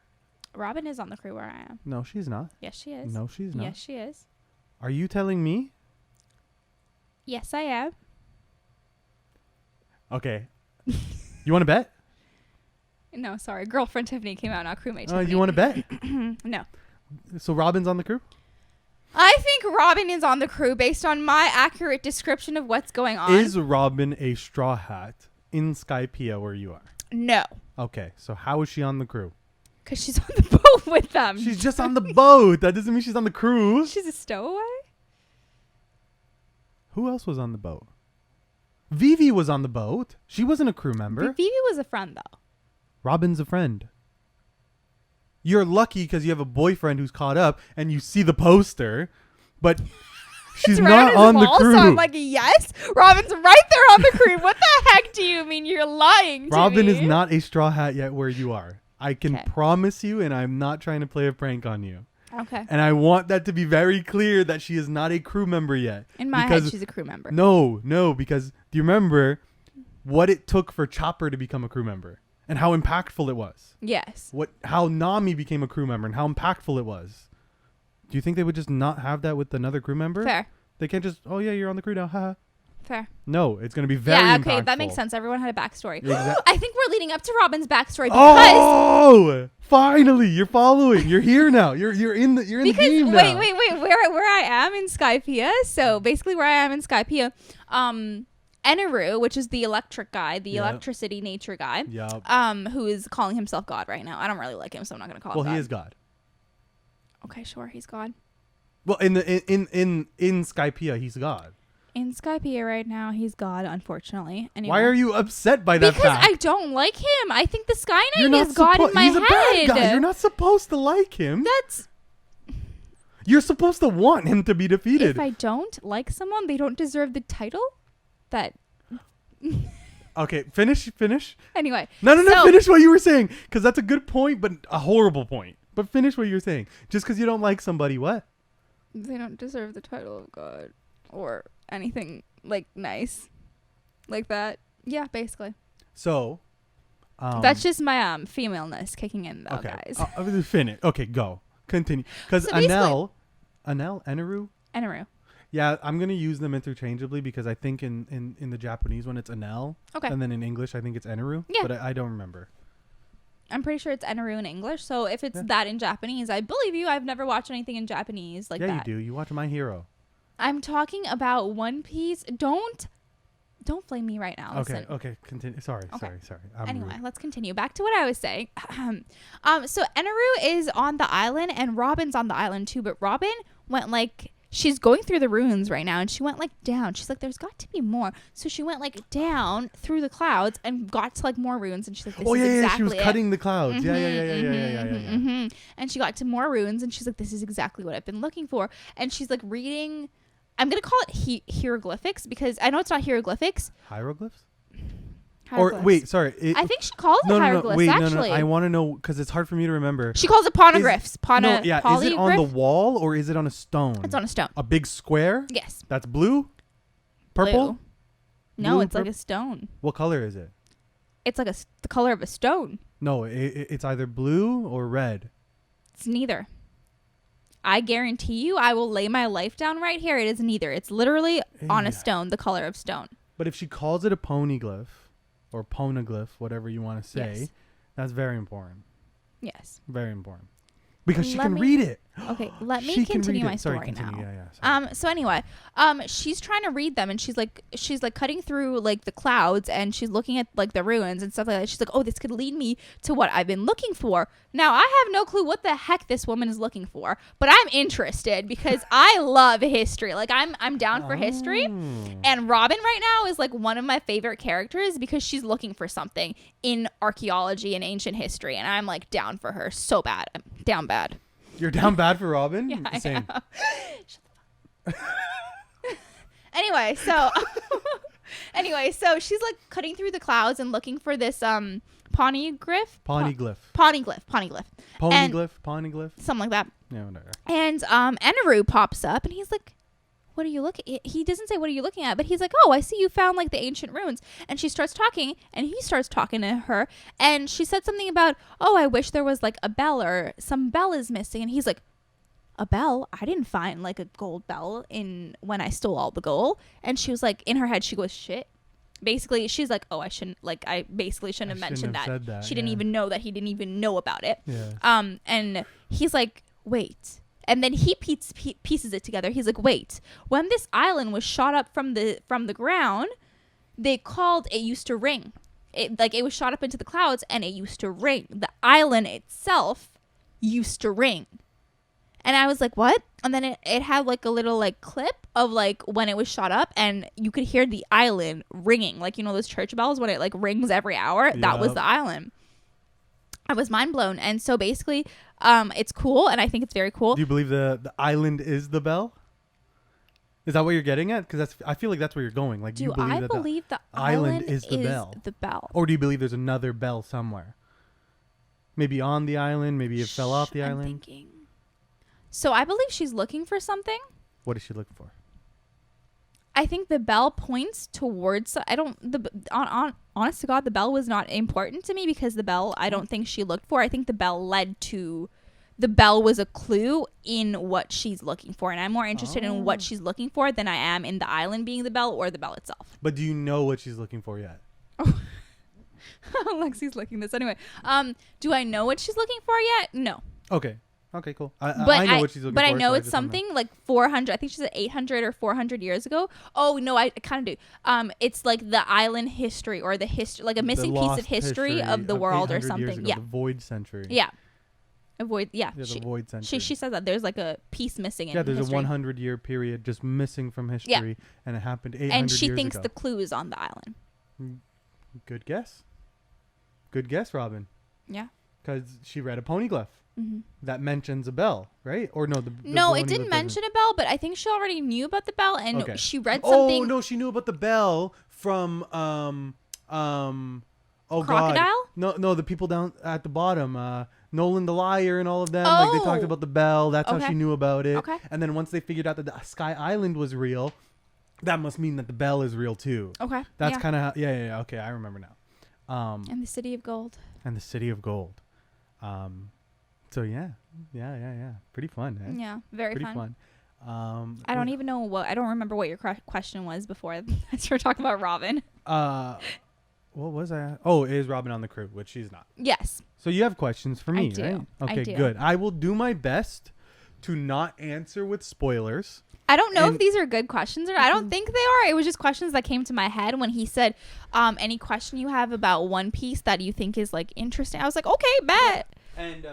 Robin is on the crew where I am. No, she's not. Yes, she is. No, she's not. Yes, she is. Are you telling me? Yes, I am. Okay. You want to bet? No, sorry. Girlfriend Tiffany came out, not crewmate Tiffany. You want to bet? No. So Robin's on the crew? I think Robin is on the crew based on my accurate description of what's going on. Is Robin a straw hat in Skypiea where you are? No. Okay, so how is she on the crew? Because she's on the boat with them. She's just on the boat. That doesn't mean she's on the crew. She's a stowaway? Who else was on the boat? Vivi was on the boat. She wasn't a crew member. Vivi was a friend, though. Robin's a friend. You're lucky because you have a boyfriend who's caught up and you see the poster, but she's not on the crew. So I'm like, yes, Robin's right there on the crew. What the heck do you mean? You're lying to Robin me. is not a straw hat yet where you are. I can promise you, and I'm not trying to play a prank on you. Okay. And I want that to be very clear that she is not a crew member yet. In my head, she's a crew member. No, because do you remember what it took for Chopper to become a crew member and how impactful it was? Yes. How Nami became a crew member and how impactful it was. Do you think they would just not have that with another crew member? Fair. They can't just, oh yeah, you're on the crew now, haha. Fair. No, it's going to be very impactful. That makes sense. Everyone had a backstory. Exactly. I think we're leading up to Robin's backstory because finally, you're following. You're here now. You're in the game now. Wait. Where I am in Skypiea. So basically, where I am in Skypiea, Eneru, which is the electric guy, the electricity nature guy, who is calling himself God right now. I don't really like him, so I'm not going to call him God. Well, he is God. Okay, sure, he's God. Well, in Skypiea, he's God. In Skypiea right now, he's God, unfortunately. Anyway. Why are you upset by that fact? Because I don't like him. I think the Sky Knight is God in my head. He's a bad guy. You're not supposed to like him. You're supposed to want him to be defeated. If I don't like someone, they don't deserve the title? Okay, finish. Anyway. No, finish what you were saying. Because that's a good point, but a horrible point. But finish what you're saying. Just because you don't like somebody, what? They don't deserve the title of God. Or anything like nice like that. Yeah, basically. So that's just my femaleness kicking in though, guys. Finish. Okay, go. Continue. Because so Eneru. Yeah, I'm gonna use them interchangeably because I think in the Japanese one it's Anel. Okay. And then in English I think it's Eneru. Yeah. But I don't remember. I'm pretty sure it's Eneru in English. So if it's that in Japanese, I believe you. I've never watched anything in Japanese like that. Yeah, you do. You watch My Hero. I'm talking about One Piece. Don't flame me right now. Okay, Listen. okay, continue. Sorry. Anyway, let's continue. Back to what I was saying. So Eneru is on the island and Robin's on the island too, but Robin went she's going through the ruins right now and she went down. She's like, there's got to be more. So she went down through the clouds and got to more ruins and she's like, this is exactly she was cutting the clouds. Mm-hmm, yeah. And she got to more ruins and she's like, this is exactly what I've been looking for. And she's reading, I'm going to call it hieroglyphics because I know it's not hieroglyphics. Hieroglyphs? Hieroglyphs. Or wait, sorry. I think she calls it hieroglyphs, actually. No. I want to know because it's hard for me to remember. She calls it poneglyphs. Is it on the wall or is it on a stone? It's on a stone. A big square? Yes. That's blue? Purple? Blue. No, it's like a stone. What color is it? It's the color of a stone. No, it's either blue or red. It's neither. I guarantee you, I will lay my life down right here. It is neither. It's literally on a stone, the color of stone. But if she calls it a poneglyph or poneglyph, whatever you want to say, that's very important. Yes. Very important. Because she can read it. Okay, let me continue my story now. So anyway, she's trying to read them and she's cutting through the clouds and she's looking at the ruins and stuff like that. She's like, oh, this could lead me to what I've been looking for. Now I have no clue what the heck this woman is looking for, but I'm interested because I love history. I'm down for history, and Robin right now is one of my favorite characters because she's looking for something in archaeology and ancient history, and I'm down for her so bad. I'm down bad. You're down bad for Robin? Yeah, I Same. Shut the fuck up. Anyway, so she's cutting through the clouds and looking for this poneglyph. Something like that. Yeah, whatever. And Eneru pops up and he's like, what are you looking at? He doesn't say what are you looking at, but he's like, oh, I see you found the ancient ruins. And she starts talking and he starts talking to her and she said something about, oh, I wish there was a bell or some bell is missing. And he's like, a bell? I didn't find a gold bell when I stole all the gold. And she was in her head, she goes, shit. Basically, she's like, oh, I shouldn't have mentioned that. She didn't even know that he didn't even know about it. Yeah. And he's like, wait. And then he pieces it together. He's like, wait, when this island was shot up from the ground, they called it used to ring. It was shot up into the clouds and it used to ring. The island itself used to ring. And I was like, what? And then it had like a little like clip of like when it was shot up, and you could hear the island ringing, like, you know, those church bells when it like rings every hour. That was the island. I was mind blown. And so basically, it's cool, and I think it's very cool. Do you believe the island is the bell? Is that what you're getting at? Because I feel like that's where you're going. Like, do I believe the island is the bell? Or do you believe there's another bell somewhere? Maybe on the island. Maybe it fell off the I'm island. Thinking. So I believe she's looking for something. What is she looking for? I think the bell points towards. Honest to God, the bell was not important to me, because the bell I don't think she looked for. I think the bell led to. The bell was a clue in what she's looking for, and I'm more interested in what she's looking for than I am in the island being the bell or the bell itself. But do you know what she's looking for yet? Lexi's looking this anyway. Do I know what she's looking for yet? No. Okay, cool. I know what she's looking for. But I know it's something like 400. I think she said 800 or 400 years ago. Oh no, I kind of do. It's like the island history, or the history, like a missing piece of history of the world or something. Yeah, the void century. Yeah. The void century. She says that there's like a piece missing in history. Yeah, there's a 100-year period just missing from history, and it happened 800 years ago. And she thinks the clue is on the island. Good guess. Good guess, Robin. Yeah. Because she read a poneglyph that mentions a bell, right? Or no, no, it didn't mention a bell, but I think she already knew about the bell, and she read something. Oh no, she knew about the bell from Crocodile? God. No, the people down at the bottom, Nolan the Liar and all of them. Like, they talked about the bell. That's how she knew about it. Okay. And then once they figured out that the Sky Island was real, that must mean that the bell is real too. Okay. That's kind of how. Yeah. Okay, I remember now. And the City of Gold. And the City of Gold. So yeah. Pretty fun. Eh? Yeah, very pretty fun. I don't even know I don't remember what your question was before I started talking about Robin. What was I? Oh, is Robin on the crew, which she's not. Yes. So you have questions for me, right? Okay, I do. Good. I will do my best to not answer with spoilers. I don't know if these are good questions or not. I don't think they are. It was just questions that came to my head when he said, any question you have about One Piece that you think is like interesting. I was like, okay, bet. And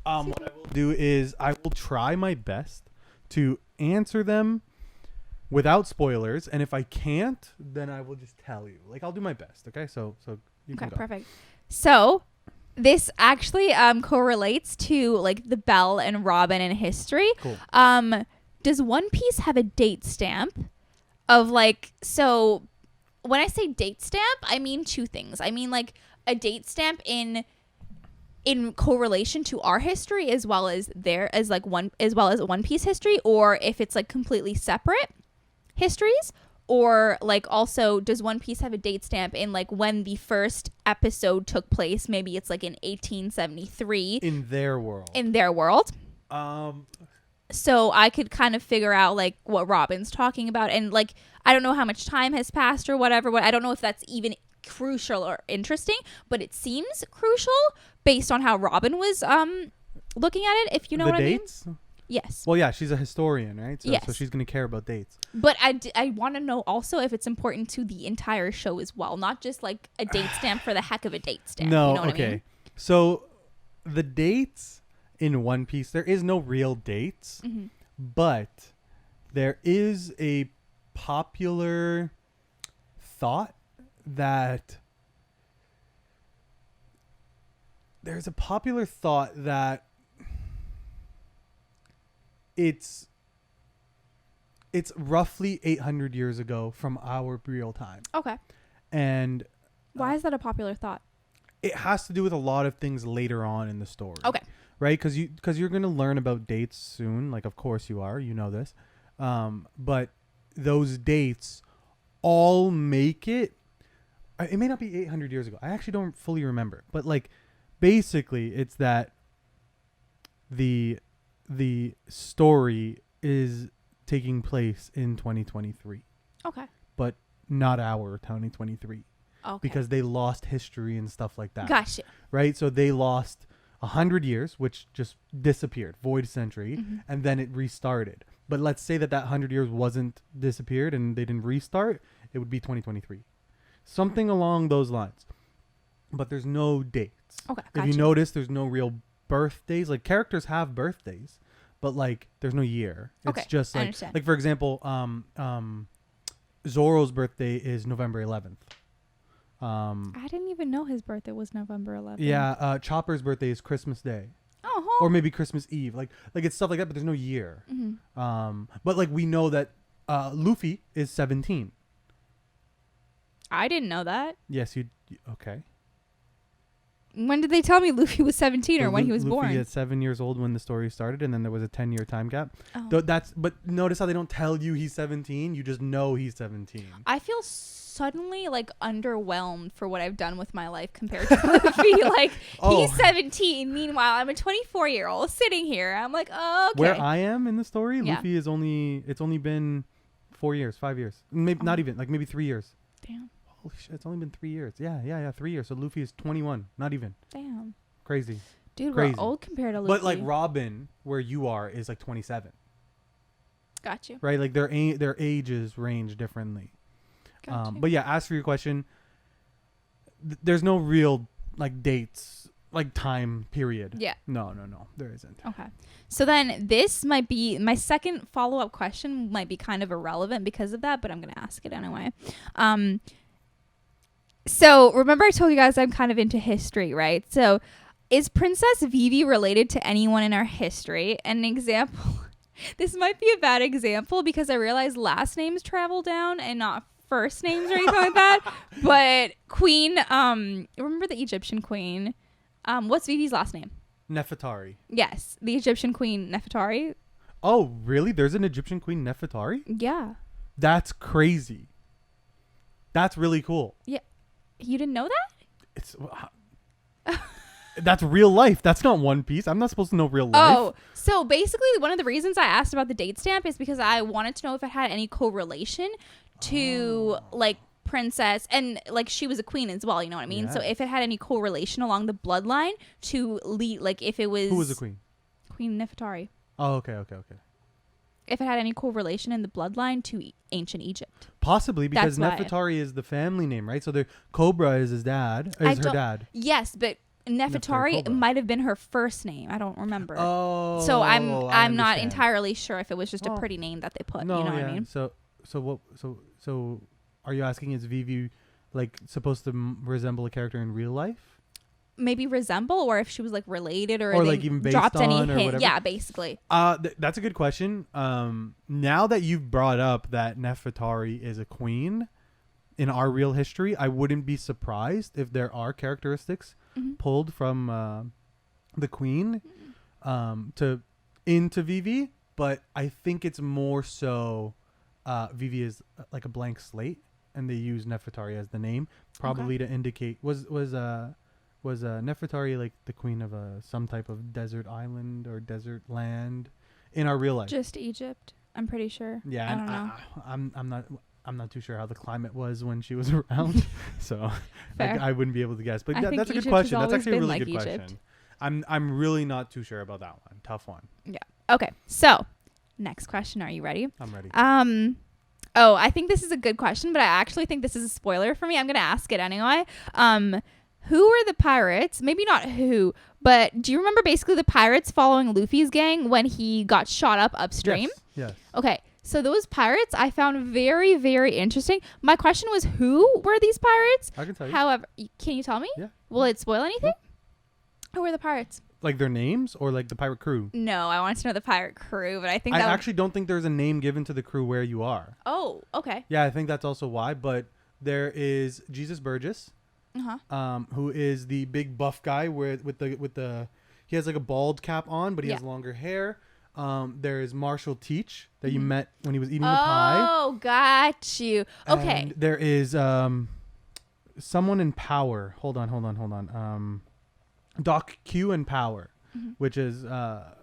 what I will do is I will try my best to answer them without spoilers, and if I can't, then I will just tell you. Like, I'll do my best. Okay, so you can go. Perfect. So this actually correlates to like the Bell and Robin in history. Cool. Does One Piece have a date stamp of like, so when I say date stamp, I mean two things. I mean like a date stamp in correlation to our history as well as One Piece history, or if it's like completely separate histories, or like also does One Piece have a date stamp in like when the first episode took place? Maybe it's like in 1873 in their world. So I could kind of figure out like what Robin's talking about, and like I don't know how much time has passed or whatever. I don't know if that's even crucial or interesting, but it seems crucial based on how Robin was looking at it, if you know what dates? I mean. Yes. Well, yeah, she's a historian, right? So, yes. So she's going to care about dates. But I want to know also if it's important to the entire show as well, not just like a date stamp for the heck of a date stamp. No, you know what okay. I mean? So the dates in One Piece, there is no real dates, but there is a popular thought that it's roughly 800 years ago from our real time. Okay. And why is that a popular thought? It has to do with a lot of things later on in the story. Okay. Right? Because you're going to learn about dates soon. Like, of course you are. You know this. But those dates all make it. It may not be 800 years ago. I actually don't fully remember. But, like, basically, it's that the story is taking place in 2023. Okay. But not our 2023. Okay. Because they lost history and stuff like that. Gotcha. Right? So they lost 100 years, which just disappeared, void century, and then it restarted. But let's say that 100 years wasn't disappeared and they didn't restart, it would be 2023. Something along those lines. But there's no dates. Okay, If you notice, there's no real birthdays. Like, characters have birthdays, but like there's no year. It's Okay, just I like understand. like for example, Zoro's birthday is November 11th. I didn't even know his birthday was November 11th. Yeah, Chopper's birthday is Christmas Day. Oh. Or maybe Christmas Eve. Like it's stuff like that, but there's no year. But like we know that Luffy is 17. I didn't know that. Yes, okay. When did they tell me Luffy was 17 or when he was Luffy born? is 7 years old when the story started, and then there was a 10-year time gap. Oh. But notice how they don't tell you he's 17. You just know he's 17. I feel suddenly like underwhelmed for what I've done with my life compared to Luffy. Like he's 17. Meanwhile, I'm a 24-year-old sitting here. I'm like, oh, okay. Where I am in the story, Yeah. Luffy is it's only been 4 years, 5 years, maybe not even, like maybe 3 years. Damn. Holy shit! It's only been 3 years. Yeah, 3 years. So Luffy is 21. Not even. Damn. Crazy. Dude, Crazy. we're old compared to Luffy. But like Robin, where you are, is like 27. Got you. Right? Like their ages range differently. Got you. But yeah, as for your question, there's no real like dates, like time period. Yeah. No, there isn't. Okay. So then this might be my second follow-up question, might be kind of irrelevant because of that, but I'm going to ask it anyway. So remember I told you guys I'm kind of into history, right? So is Princess Vivi related to anyone in our history? An example, this might be a bad example because I realize last names travel down and not first names or anything like that. But Queen, remember the Egyptian queen? What's Vivi's last name? Nefertari. Yes, the Egyptian queen Nefertari. Oh, really? There's an Egyptian queen Nefertari? Yeah. That's crazy. That's really cool. Yeah. You didn't know that? That's real life. That's not One Piece. I'm not supposed to know real life. Oh, so basically one of the reasons I asked about the date stamp is because I wanted to know if it had any correlation to like princess, and like she was a queen as well, you know what I mean? Yes. So if it had any correlation along the bloodline to lead, like if it was... Who was the queen? Queen Nefertari. Oh, okay. If it had any correlation in the bloodline to ancient Egypt. Possibly, because That's why. Nefertari is the family name, right? So the Cobra is his dad. Is her dad. Yes, but Nefertari Cobra. might have been her first name. I don't remember. Oh. So I'm not understand. entirely sure if it was just a pretty name that they put. No, you know yeah. what I mean? So are you asking, is Vivi like supposed to resemble a character in real life? Maybe resemble, or if she was like related, or like even based dropped any on or hint. whatever? Yeah, basically. That's a good question. Now that you've brought up that Nefertari is a queen in our real history, I wouldn't be surprised if there are characteristics pulled from the queen into Vivi, but I think it's more so Vivi is like a blank slate, and they use Nefertari as the name, probably to indicate was Nefertari like the queen of some type of desert island or desert land in our real life? Just Egypt, I'm pretty sure. Yeah, I don't know. I'm not too sure how the climate was when she was around, so I wouldn't be able to guess. But that's a good question. That's actually a really good question. I'm really not too sure about that one. Tough one. Yeah. Okay. So, next question. Are you ready? I'm ready. Oh, I think this is a good question, but I actually think this is a spoiler for me. I'm gonna ask it anyway. Who were the pirates? Maybe not who, but do you remember basically the pirates following Luffy's gang when he got shot up upstream? Yes. Okay. So those pirates I found very, very interesting. My question was, who were these pirates? I can tell you. However, can you tell me? Yeah. Will it spoil anything? Who were the pirates? Like their names or like the pirate crew? No, I wanted to know the pirate crew, but I think I actually don't think there's a name given to the crew where you are. Oh, okay. Yeah, I think that's also why. But there is Jesus Burgess, who is the big buff guy with the he has like a bald cap on, but he has longer hair. There is Marshall Teach that you met when he was eating the pie. Oh, got you. Okay. And there is someone in Power. Hold on. Doc Q in Power, which is one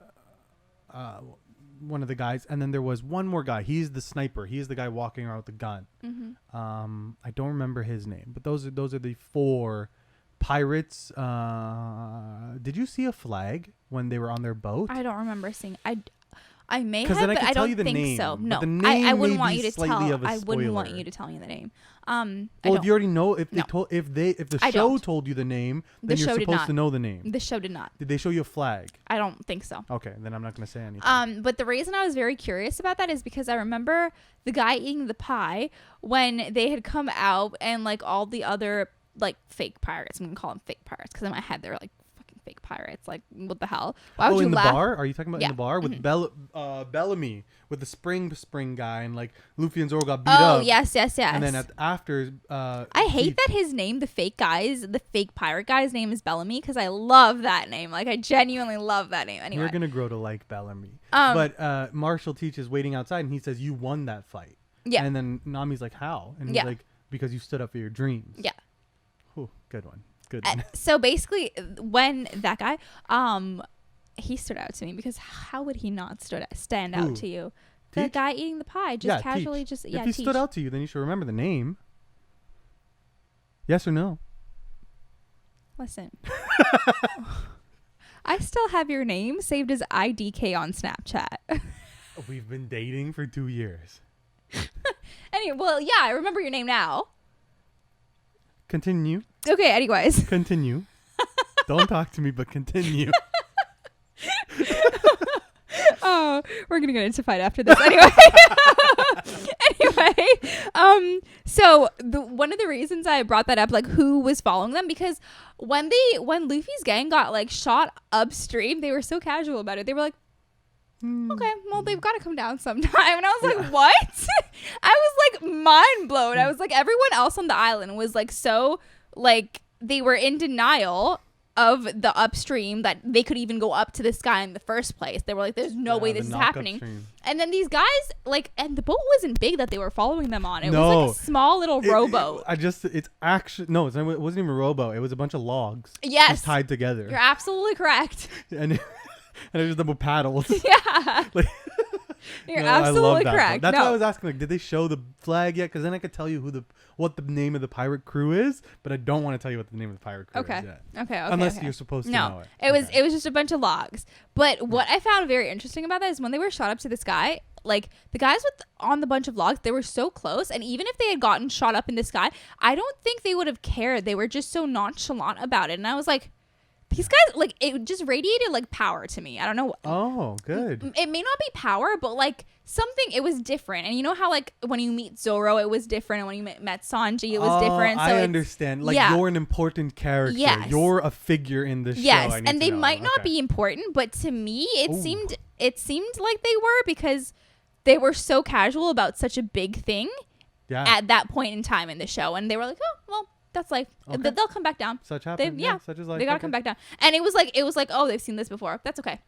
of the guys. And then there was one more guy. He's the sniper. He's the guy walking around with the gun. I don't remember his name, but those are the 4 pirates. Did you see a flag when they were on their boat? I don't remember seeing. I may have, but I don't think so. No, I wouldn't want you to tell. I wouldn't want you to tell me the name. Well, if you already know, if the show told you the name, then you're supposed to know the name. The show did not. Did they show you a flag? I don't think so. Okay, then I'm not going to say anything. But the reason I was very curious about that is because I remember the guy eating the pie when they had come out and like all the other like fake pirates. I'm going to call them fake pirates because in my head they're like fake pirates. Like, what the hell? Why would you laugh? In the bar? Are you talking about in the bar with Bellamy with the spring guy and like Luffy and Zoro got beat up? Oh, yes. And then after I hate that his name, the fake pirate guy's name is Bellamy because I love that name. Like, I genuinely love that name. Anyway, you're gonna grow to like Bellamy. But Marshall Teach is waiting outside and he says, "You won that fight." Yeah. And then Nami's like, "How?" And he's like, "Because you stood up for your dreams." Yeah. Ooh, good one. So basically, when that guy, he stood out to me because how would he not stand out to you? The guy eating the pie, just casually, Teach. If he stood out to you, then you should remember the name. Yes or no? Listen, I still have your name saved as IDK on Snapchat. We've been dating for 2 years. Anyway, well, yeah, I remember your name now. Continue. Okay, anyways. Continue. Don't talk to me, but continue. Oh, we're going to get into a fight after this. Anyway. So one of the reasons I brought that up, like who was following them, because when Luffy's gang got like shot upstream, they were so casual about it. They were like, okay, well, they've got to come down sometime. And I was like, what? I was like mind blown. I was like, everyone else on the island was like so like they were in denial of the upstream that they could even go up to the sky in the first place. They were like, there's no way this is happening. Upstream. And then these guys like, and the boat wasn't big that they were following them on. It was like a small little rowboat. It wasn't even a rowboat. It was a bunch of logs. Yes. Just tied together. You're absolutely correct. And it was double paddles. Yeah. You're absolutely correct. That's why I was asking, like, did they show the flag yet? Because then I could tell you what the name of the pirate crew is, but I don't want to tell you what the name of the pirate crew is yet. Okay. Unless you're supposed to know it. It was just a bunch of logs. But what I found very interesting about that is when they were shot up to the sky, like the guys on the bunch of logs, they were so close, and even if they had gotten shot up in the sky, I don't think they would have cared. They were just so nonchalant about it, and I was like, these guys, like, it just radiated, like, power to me. I don't know. Oh, good. It may not be power, but, like, something, it was different. And you know how, like, when you meet Zoro, it was different. And when you met Sanji, it was different. So I understand. Like, you're an important character. Yes. You're a figure in this show. Yes, and they might not be important, but to me, it seemed like they were because they were so casual about such a big thing at that point in time in the show. And they were like, oh, well. That's life. Okay. They'll come back down. Such happens. Such is life. They gotta come back down. And it was like, oh, they've seen this before. That's okay.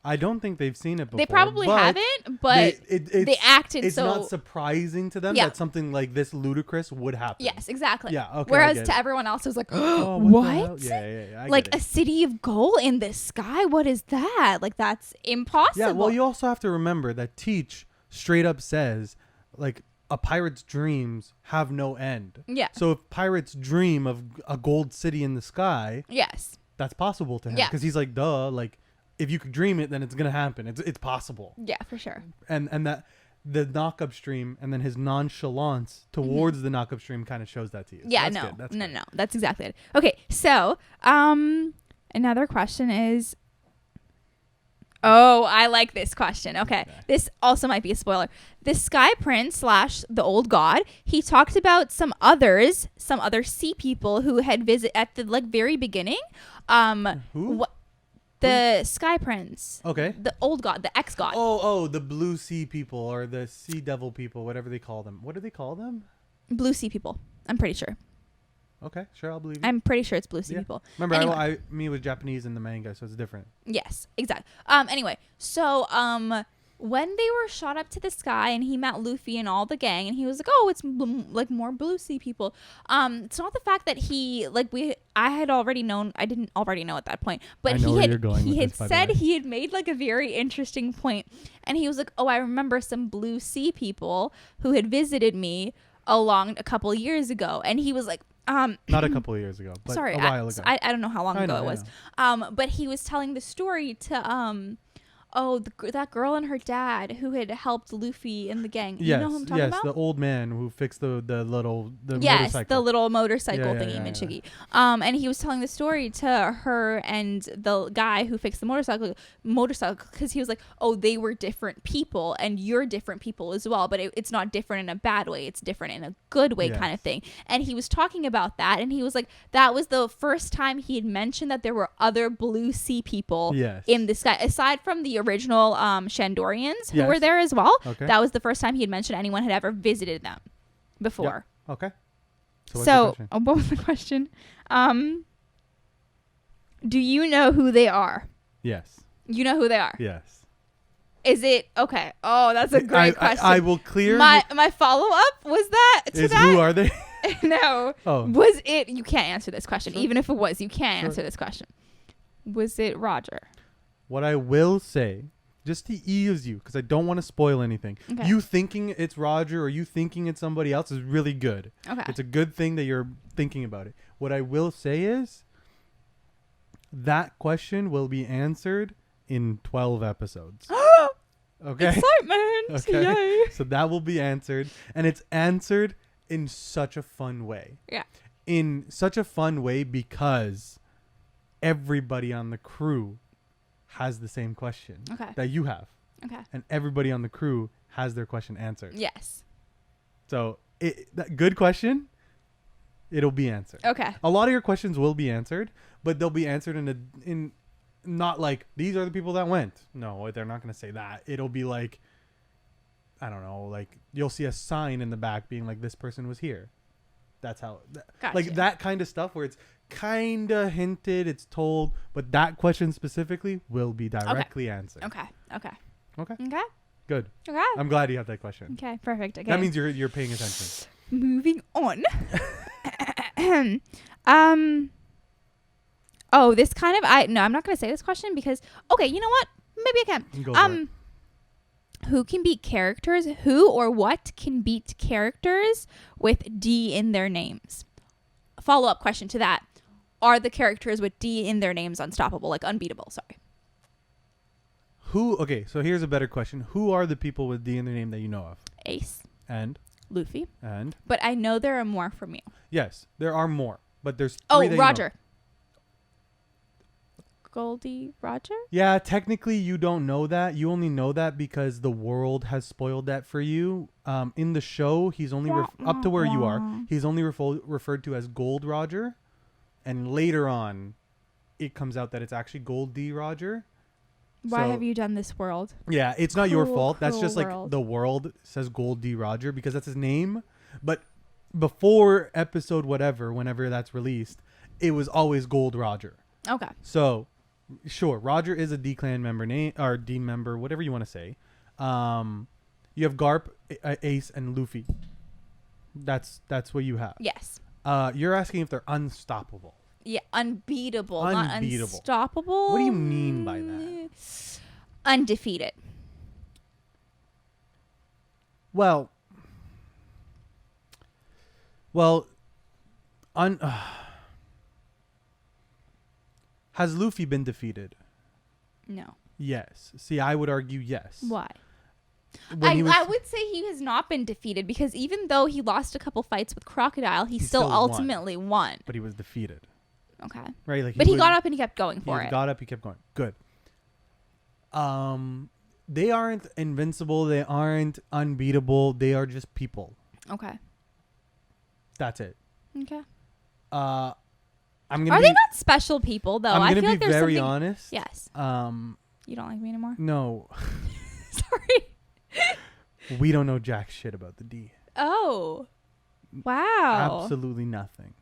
I don't think they've seen it before. They probably haven't, but they acted it's so. It's not surprising to them that something like this ludicrous would happen. Yes, exactly. Yeah. Okay. Whereas to everyone else, it was like, oh, what? Yeah. Like a city of gold in the sky. What is that? Like that's impossible. Yeah. Well, you also have to remember that Teach straight up says, like, a pirate's dreams have no end. Yeah. So if pirates dream of a gold city in the sky, yes, that's possible to him. Because he's like, duh, like if you could dream it, then it's gonna happen. It's possible. Yeah, for sure. And that the knock-up stream and then his nonchalance towards the knock-up stream kind of shows that to you. So yeah, no, that's exactly it. Okay, so another question is. Oh, I like this question. Okay. This also might be a spoiler. The Sky Prince / the Old God, he talked about some other sea people who had visited at the like very beginning. Who? The Sky Prince. Okay. The Old God, the ex-god. Oh, the Blue Sea people or the Sea Devil people, whatever they call them. What do they call them? Blue Sea people. I'm pretty sure. Okay, sure, I'll believe you. I'm pretty sure it's Blue Sea people. Remember, anyway. me was Japanese in the manga, so it's different. Yes, exactly. Anyway, so when they were shot up to the sky and he met Luffy and all the gang, and he was like, "Oh, it's like more Blue Sea people." It's not the fact that he like I didn't already know at that point, but he had said he had made like a very interesting point, and he was like, "Oh, I remember some Blue Sea people who had visited me a couple years ago," and he was like. Not a couple of years ago, but a while ago. I don't know how long ago it was. But he was telling the story to oh, that girl and her dad who had helped Luffy in the gang. Yes, You know who I'm talking about? the old man who fixed the Yes, motorcycle. the little motorcycle Yeah, thingy yeah. majiggy. And he was telling the story to her and the guy who fixed the motorcycle because he was like, oh, they were different people and you're different people as well, but it's not different in a bad way, it's different in a good way kind of thing. And he was talking about that, and he was like, that was the first time he had mentioned that there were other blue sea people in the sky aside from the original Shandorians who were there as well. That was the first time he had mentioned anyone had ever visited them before. Okay. So what was the question? Do you know who they are? Yes. You know who they are? Yes. Is it okay? Oh, that's a great question. I will clear my follow up was that to that. Who are they? No. Oh. Was it? You can't answer this question. Even if it was, you can't answer this question. Was it Roger? What I will say, just to ease you, because I don't want to spoil anything. Okay. You thinking it's Roger or you thinking it's somebody else is really good. Okay. It's a good thing that you're thinking about it. What I will say is that question will be answered in 12 episodes. Okay. Excitement. Okay. Yay. So that will be answered, and it's answered in such a fun way. Yeah. In such a fun way because everybody on the crew has the same question that you have. Okay. And everybody on the crew has their question answered. Yes. So that good question, it'll be answered. Okay. A lot of your questions will be answered, but they'll be answered in not like these are the people that went. No, they're not going to say that. It'll be like, I don't know, like you'll see a sign in the back being like this person was here. That's how gotcha. Like that kind of stuff where it's kind of hinted, it's told, but that question specifically will be directly answered. Okay. Good. Okay. I'm glad you have that question. Okay, perfect. Okay. That means you're paying attention. Moving on. Oh, this kind of I'm not going to say this question because you know what? Maybe I can. Go for it. Who can beat characters? Who or what can beat characters with D in their names? Follow-up question to that. Are the characters with D in their names unstoppable, like unbeatable? Sorry. Okay, so here's a better question. Who are the people with D in their name that you know of? Ace. And? Luffy. And? But I know there are more from you. Yes, there are more, but there's three that Roger. You know. Goldie Roger? Yeah, technically you don't know that. You only know that because the world has spoiled that for you. In the show, he's only up to where you are. He's only referred to as Gold Roger, and later on, it comes out that it's actually Goldie Roger. Why have you done this world? Yeah, it's not your fault. That's just like world. The world says Goldie Roger because that's his name. But before episode whatever, whenever that's released, it was always Gold Roger. Okay. So. Sure, Roger is a D-Clan member, or D member, whatever you want to say. You have Garp, Ace, and Luffy. That's what you have. Yes. You're asking if they're unstoppable. Yeah, unbeatable, not unstoppable. What do you mean by that? Undefeated. Well, has Luffy been defeated? No. Yes. See, I would argue yes. Why? I would say he has not been defeated because even though he lost a couple fights with Crocodile, he still ultimately won. But he was defeated. Okay. Right. Like, but he got up and he kept going for it. He got up. He kept going. Good. They aren't invincible. They aren't unbeatable. They are just people. Okay. That's it. Okay. Are they not special people though? I'm gonna be very honest. Yes. You don't like me anymore? No. Sorry. We don't know jack shit about the D. Oh. Wow. Absolutely nothing.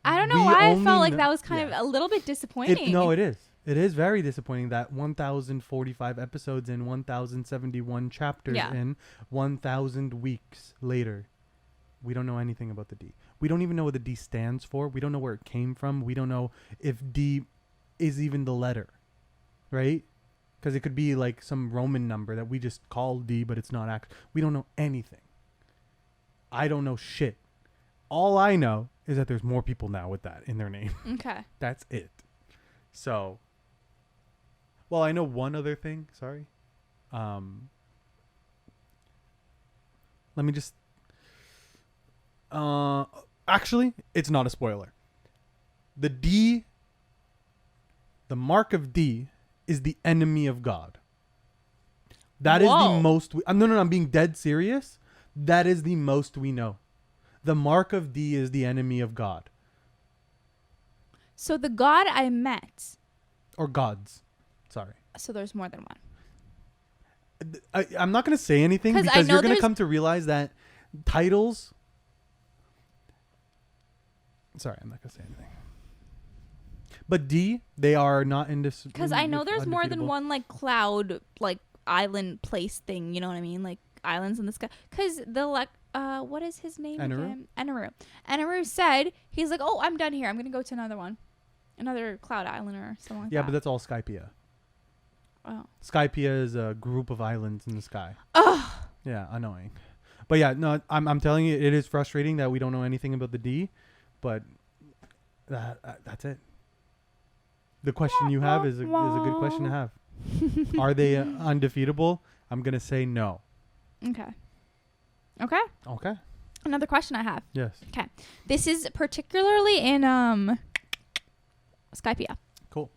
I don't know why I felt like that was kind of a little bit disappointing. It is. It is very disappointing that 1,045 episodes in, 1,071 chapters in, 1,000 weeks later, we don't know anything about the D. We don't even know what the D stands for. We don't know where it came from. We don't know if D is even the letter, right? Because it could be like some Roman number that we just call D, but it's not actually. We don't know anything. I don't know shit. All I know is that there's more people now with that in their name. Okay. That's it. So, Well, I know one other thing. Sorry. Let me just. Actually, it's not a spoiler. The mark of D is the enemy of God. That is the most. No, I'm being dead serious. That is the most we know. The mark of D is the enemy of God. So the God I met. Or gods. Sorry. So there's more than one. I'm not going to say anything because you're going to come to realize that titles. Sorry, I'm not going to say anything. But D, they are not indefeasible. Because I know there's more than one like cloud, like island place thing. You know what I mean? Like islands in the sky. Because what is his name again? Enaru. Enaru said, he's like, oh, I'm done here. I'm going to go to another one. Another cloud island or something like that. Yeah, but that's all Skypiea. Oh. Skypiea is a group of islands in the sky. Ugh. Yeah, annoying. But yeah, no, I'm telling you, it is frustrating that we don't know anything about the D, but that's it. The question you have is a good question to have. Are they undefeatable? I'm going to say no. Okay. Another question I have. Yes. Okay. This is particularly in Skypiea. Cool.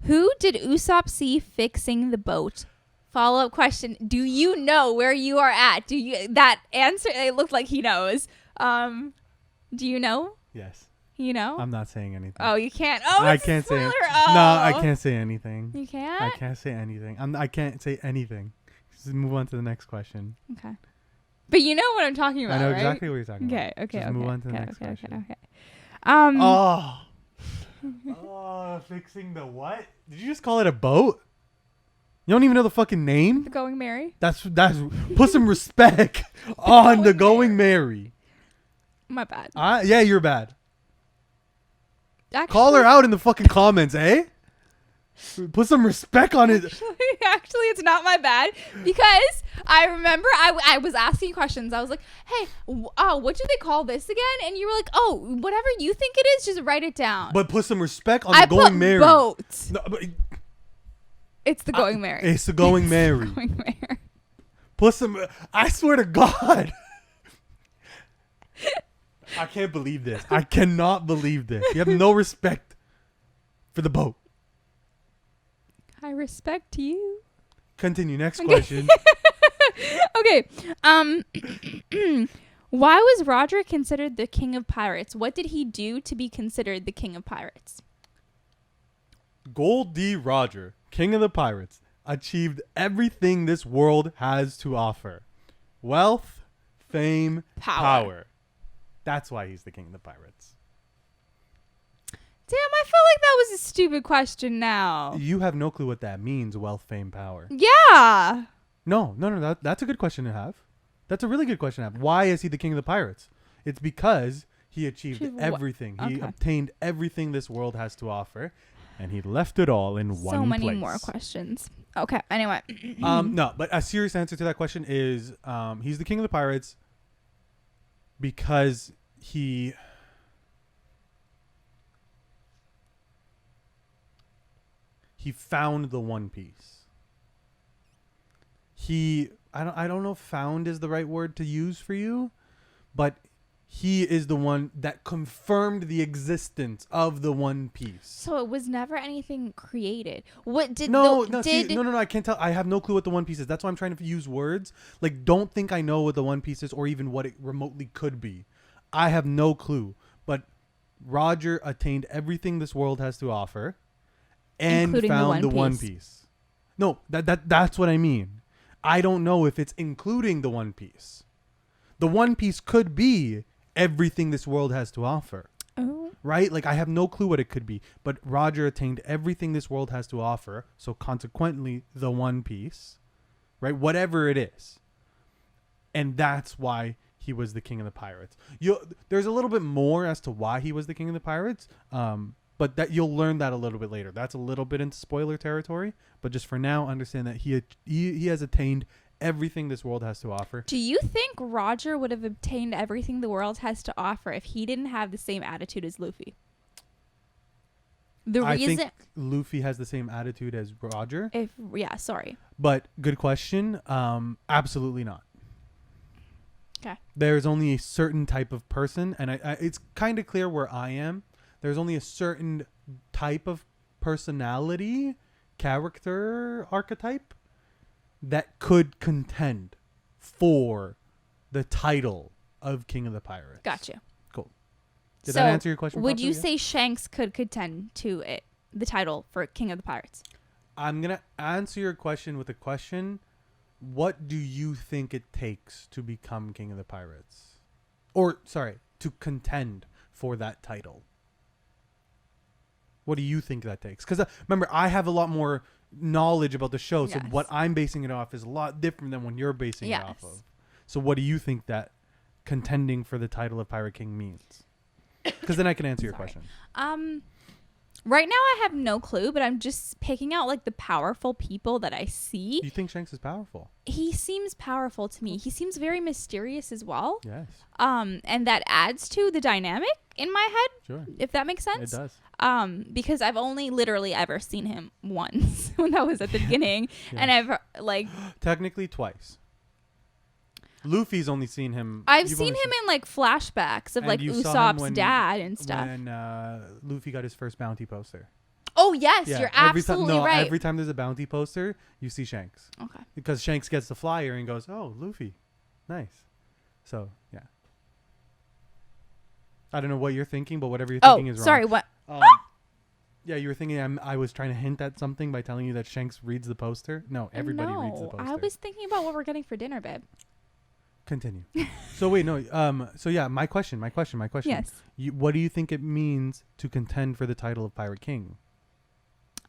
Who did Usopp see fixing the boat? Follow-up question. Do you know where you are at? That answer, it looked like he knows. Do you know? Yes. You know? I'm not saying anything. Oh, you can't. Oh, I can't say. No, I can't say anything. You can't? I can't say anything. I can't say anything. Just move on to the next question. Okay. But you know what I'm talking about, I know right? exactly what you're talking about. Okay. Just move on to the next question. Okay. Fixing the what? Did you just call it a boat? You don't even know the fucking name? The Going Merry? That's put some respect on the Going Merry. My bad. Yeah, you're bad. Actually, call her out in the fucking comments, eh? Put some respect on it. Actually, it's not my bad because I remember I was asking questions. I was like, hey, what do they call this again? And you were like, oh, whatever you think it is, just write it down. But put some respect on the Going Merry. Boat. No, but it's the Going Merry. It's the Going Merry. Going Merry. Put some. I swear to God. I can't believe this. I cannot believe this. You have no respect for the boat. I respect you. Continue. Next question. Okay. Why was Roger considered the king of pirates? What did he do to be considered the king of pirates? Gold D. Roger, king of the pirates, achieved everything this world has to offer. Wealth, fame, power. That's why he's the king of the pirates. Damn, I feel like that was a stupid question now. You have no clue what that means, wealth, fame, power. Yeah. No. That's a good question to have. That's a really good question to have. Why is he the king of the pirates? It's because he achieved everything. He obtained everything this world has to offer, and he left it all in one place. So many more questions. Okay, anyway. No, but a serious answer to that question is he's the king of the pirates because he found the One Piece. I don't know if found is the right word to use for you, but he is the one that confirmed the existence of the One Piece. So it was never anything created. What did No, I can't tell. I have no clue what the One Piece is. That's why I'm trying to use words. Like, don't think I know what the One Piece is or even what it remotely could be. I have no clue. But Roger attained everything this world has to offer and including found the One Piece. No, that's what I mean. I don't know if it's including the One Piece. The One Piece could be everything this world has to offer. Oh. Right? Like, I have no clue what it could be. But Roger attained everything this world has to offer. So consequently, the One Piece. Right? Whatever it is. And that's why he was the king of the pirates. There's a little bit more as to why he was the king of the pirates. But that you'll learn that a little bit later. That's a little bit into spoiler territory. But just for now, understand that he has attained everything this world has to offer. Do you think Roger would have obtained everything the world has to offer if he didn't have the same attitude as Luffy? I think Luffy has the same attitude as Roger. Sorry. But good question. Absolutely not. Okay. There's only a certain type of person, and it's kind of clear where I am. There's only a certain type of personality, character archetype that could contend for the title of King of the Pirates. Gotcha. Cool. Did that answer your question? Would you say Shanks could contend to the title for King of the Pirates? I'm going to answer your question with a question. What do you think it takes to become King of the Pirates? Or, sorry, to contend for that title? What do you think that takes? Because remember, I have a lot more knowledge about the show. So what I'm basing it off is a lot different than what you're basing it off of. So what do you think that contending for the title of Pirate King means? Because then I can answer your question. Right now I have no clue, but I'm just picking out like the powerful people that I see. You think Shanks is powerful? He seems powerful to me. He seems very mysterious as well. Yes. And that adds to the dynamic in my head. Sure. If that makes sense. It does. Because I've only literally ever seen him once when that was at the beginning, and I've like technically twice. Luffy's only seen him. I've seen him in like flashbacks of like Usopp's dad and stuff. When Luffy got his first bounty poster. Oh yes, you're absolutely right. Every time there's a bounty poster, you see Shanks. Okay. Because Shanks gets the flyer and goes, "Oh, Luffy, nice." So yeah. I don't know what you're thinking, but whatever you're thinking is wrong. Sorry, what? Yeah, you were thinking I was trying to hint at something by telling you that Shanks reads the poster. No, everybody reads the poster. I was thinking about what we're getting for dinner, babe. Continue. So wait, no. So yeah, my question. Yes. What do you think it means to contend for the title of Pirate King?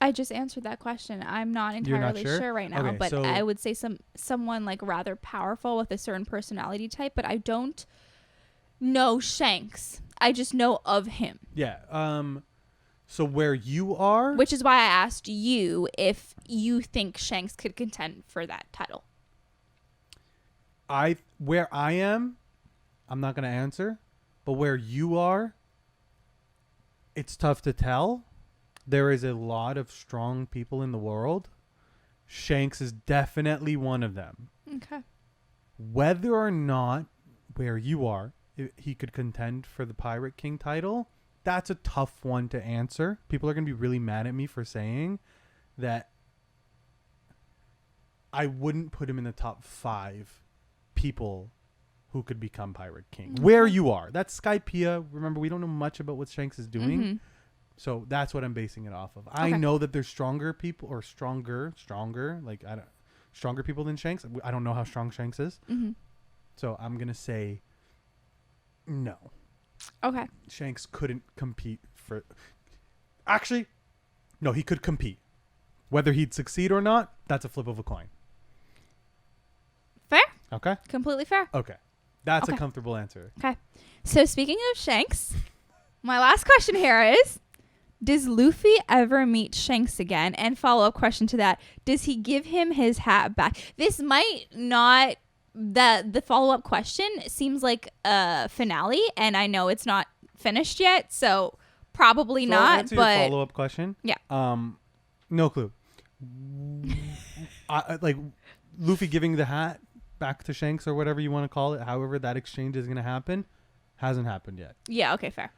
I just answered that question. I'm not entirely sure right now, but I would say someone like rather powerful with a certain personality type, but I don't know Shanks. I just know of him. Yeah. So where you are, which is why I asked you if you think Shanks could contend for that title. Where I am, I'm not going to answer, but where you are, it's tough to tell. There is a lot of strong people in the world. Shanks is definitely one of them. Okay. Whether or not where you are, he could contend for the Pirate King title, that's a tough one to answer. People are going to be really mad at me for saying that I wouldn't put him in the top 5 people who could become Pirate King. Mm-hmm. Where you are. That's Skypiea. Remember, we don't know much about what Shanks is doing. Mm-hmm. So that's what I'm basing it off of. Okay. I know that there's stronger people or stronger, like stronger people than Shanks. I don't know how strong Shanks is. Mm-hmm. So I'm going to say no. Okay. Shanks couldn't compete for... Actually, no, he could compete. Whether he'd succeed or not, that's a flip of a coin. Fair. Okay. Completely fair. Okay. That's a comfortable answer. Okay. So speaking of Shanks, my last question here is, does Luffy ever meet Shanks again? And follow-up question to that, does he give him his hat back? This might not... The follow-up question seems like a finale, and I know it's not finished yet, so probably not. Answer but your follow-up question. Yeah. No clue. Like Luffy giving the hat back to Shanks or whatever you want to call it, however that exchange is going to happen, hasn't happened yet. Yeah. Okay. Fair.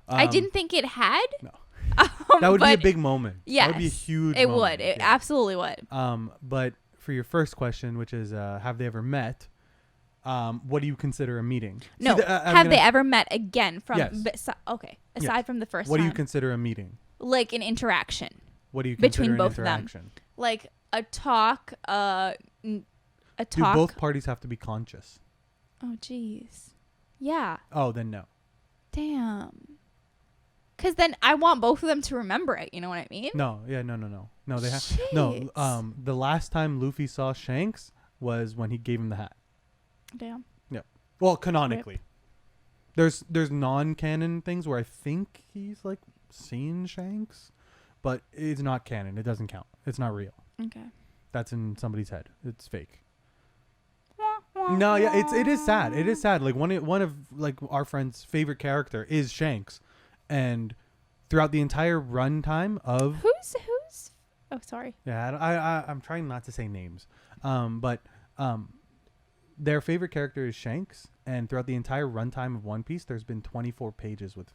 I didn't think it had. No. That would be a big moment. Yes. That would be a huge. It moment. would. It absolutely would. But for your first question, which is, have they ever met? What do you consider a meeting? No, have they ever met again? Okay, aside from the first what time. do you consider a meeting? Like an interaction. What do you consider between an both interaction? Of them? Like a talk, a talk. Do both parties have to be conscious? Oh, jeez. Yeah. Oh, then no. Damn. Because then I want both of them to remember it. You know what I mean? No. Yeah. No. They have no. The last time Luffy saw Shanks was when he gave him the hat. Damn. Yeah. Well, canonically, there's non-canon things where I think he's like seen Shanks, but it's not canon. It doesn't count. It's not real. Okay. That's in somebody's head. It's fake. No, yeah, it is sad. It is sad. Like one of like our friend's favorite character is Shanks, and throughout the entire runtime of Who's? Oh, sorry. Yeah, I'm trying not to say names, but their favorite character is Shanks, and throughout the entire runtime of One Piece, there's been 24 pages with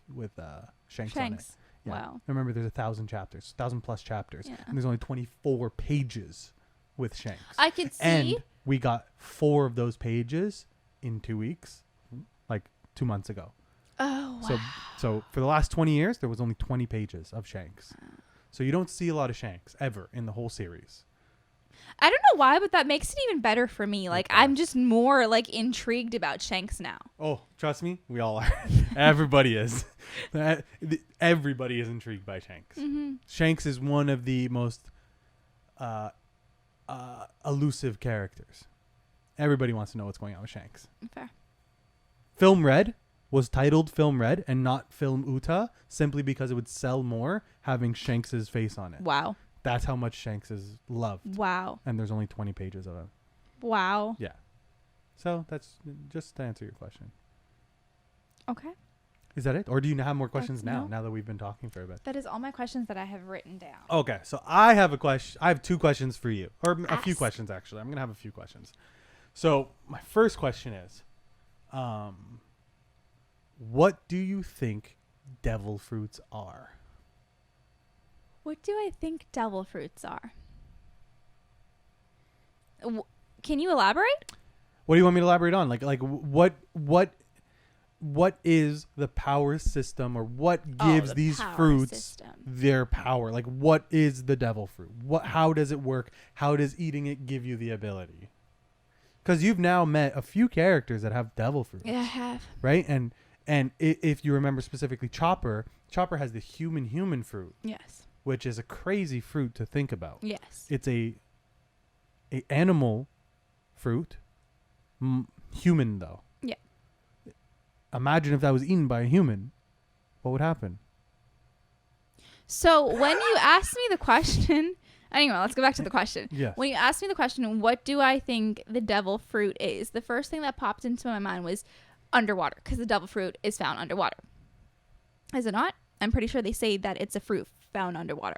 Shanks on it. Yeah. Wow. Remember, there's 1,000 chapters, 1,000+ chapters, Yeah. and there's only 24 pages with Shanks. I could see. And we got 4 of those pages in 2 weeks, like 2 months ago. Oh, wow. So for the last 20 years, there was only 20 pages of Shanks. So you don't see a lot of Shanks ever in the whole series. I don't know why, but that makes it even better for me. Like, I'm just more like intrigued about Shanks now. Oh, trust me, we all are. Everybody is. Everybody is intrigued by Shanks. Mm-hmm. Shanks is one of the most elusive characters. Everybody wants to know what's going on with Shanks. Fair. Film Red was titled Film Red and not Film Uta simply because it would sell more having Shanks's face on it. Wow. That's how much Shanks is loved. Wow. And there's only 20 pages of it. Wow. Yeah. So that's just to answer your question. Okay. Is that it? Or do you have more questions no. now that we've been talking for a bit? That is all my questions that I have written down. Okay. So I have a question. I have 2 questions for you. Or a few Ask. questions, actually. I'm going to have a few questions. So my first question is, what do you think devil fruits are? What do I think devil fruits are? Can you elaborate? What do you want me to elaborate on? Like what is the power system, or what gives the these power fruits system. their power? Like, what is the devil fruit? How does it work? How does eating it give you the ability? Because you've now met a few characters that have devil fruit. Yeah, I have. Right? And if you remember specifically Chopper has the human fruit. Yes. Which is a crazy fruit to think about. Yes. It's a animal fruit, human though. Yeah. Imagine if that was eaten by a human, what would happen? So when you asked me the question, anyway, let's go back to the question. Yes. When you asked me the question, what do I think the devil fruit is? The first thing that popped into my mind was underwater, because the devil fruit is found underwater. Is it not? I'm pretty sure they say that it's a fruit found underwater.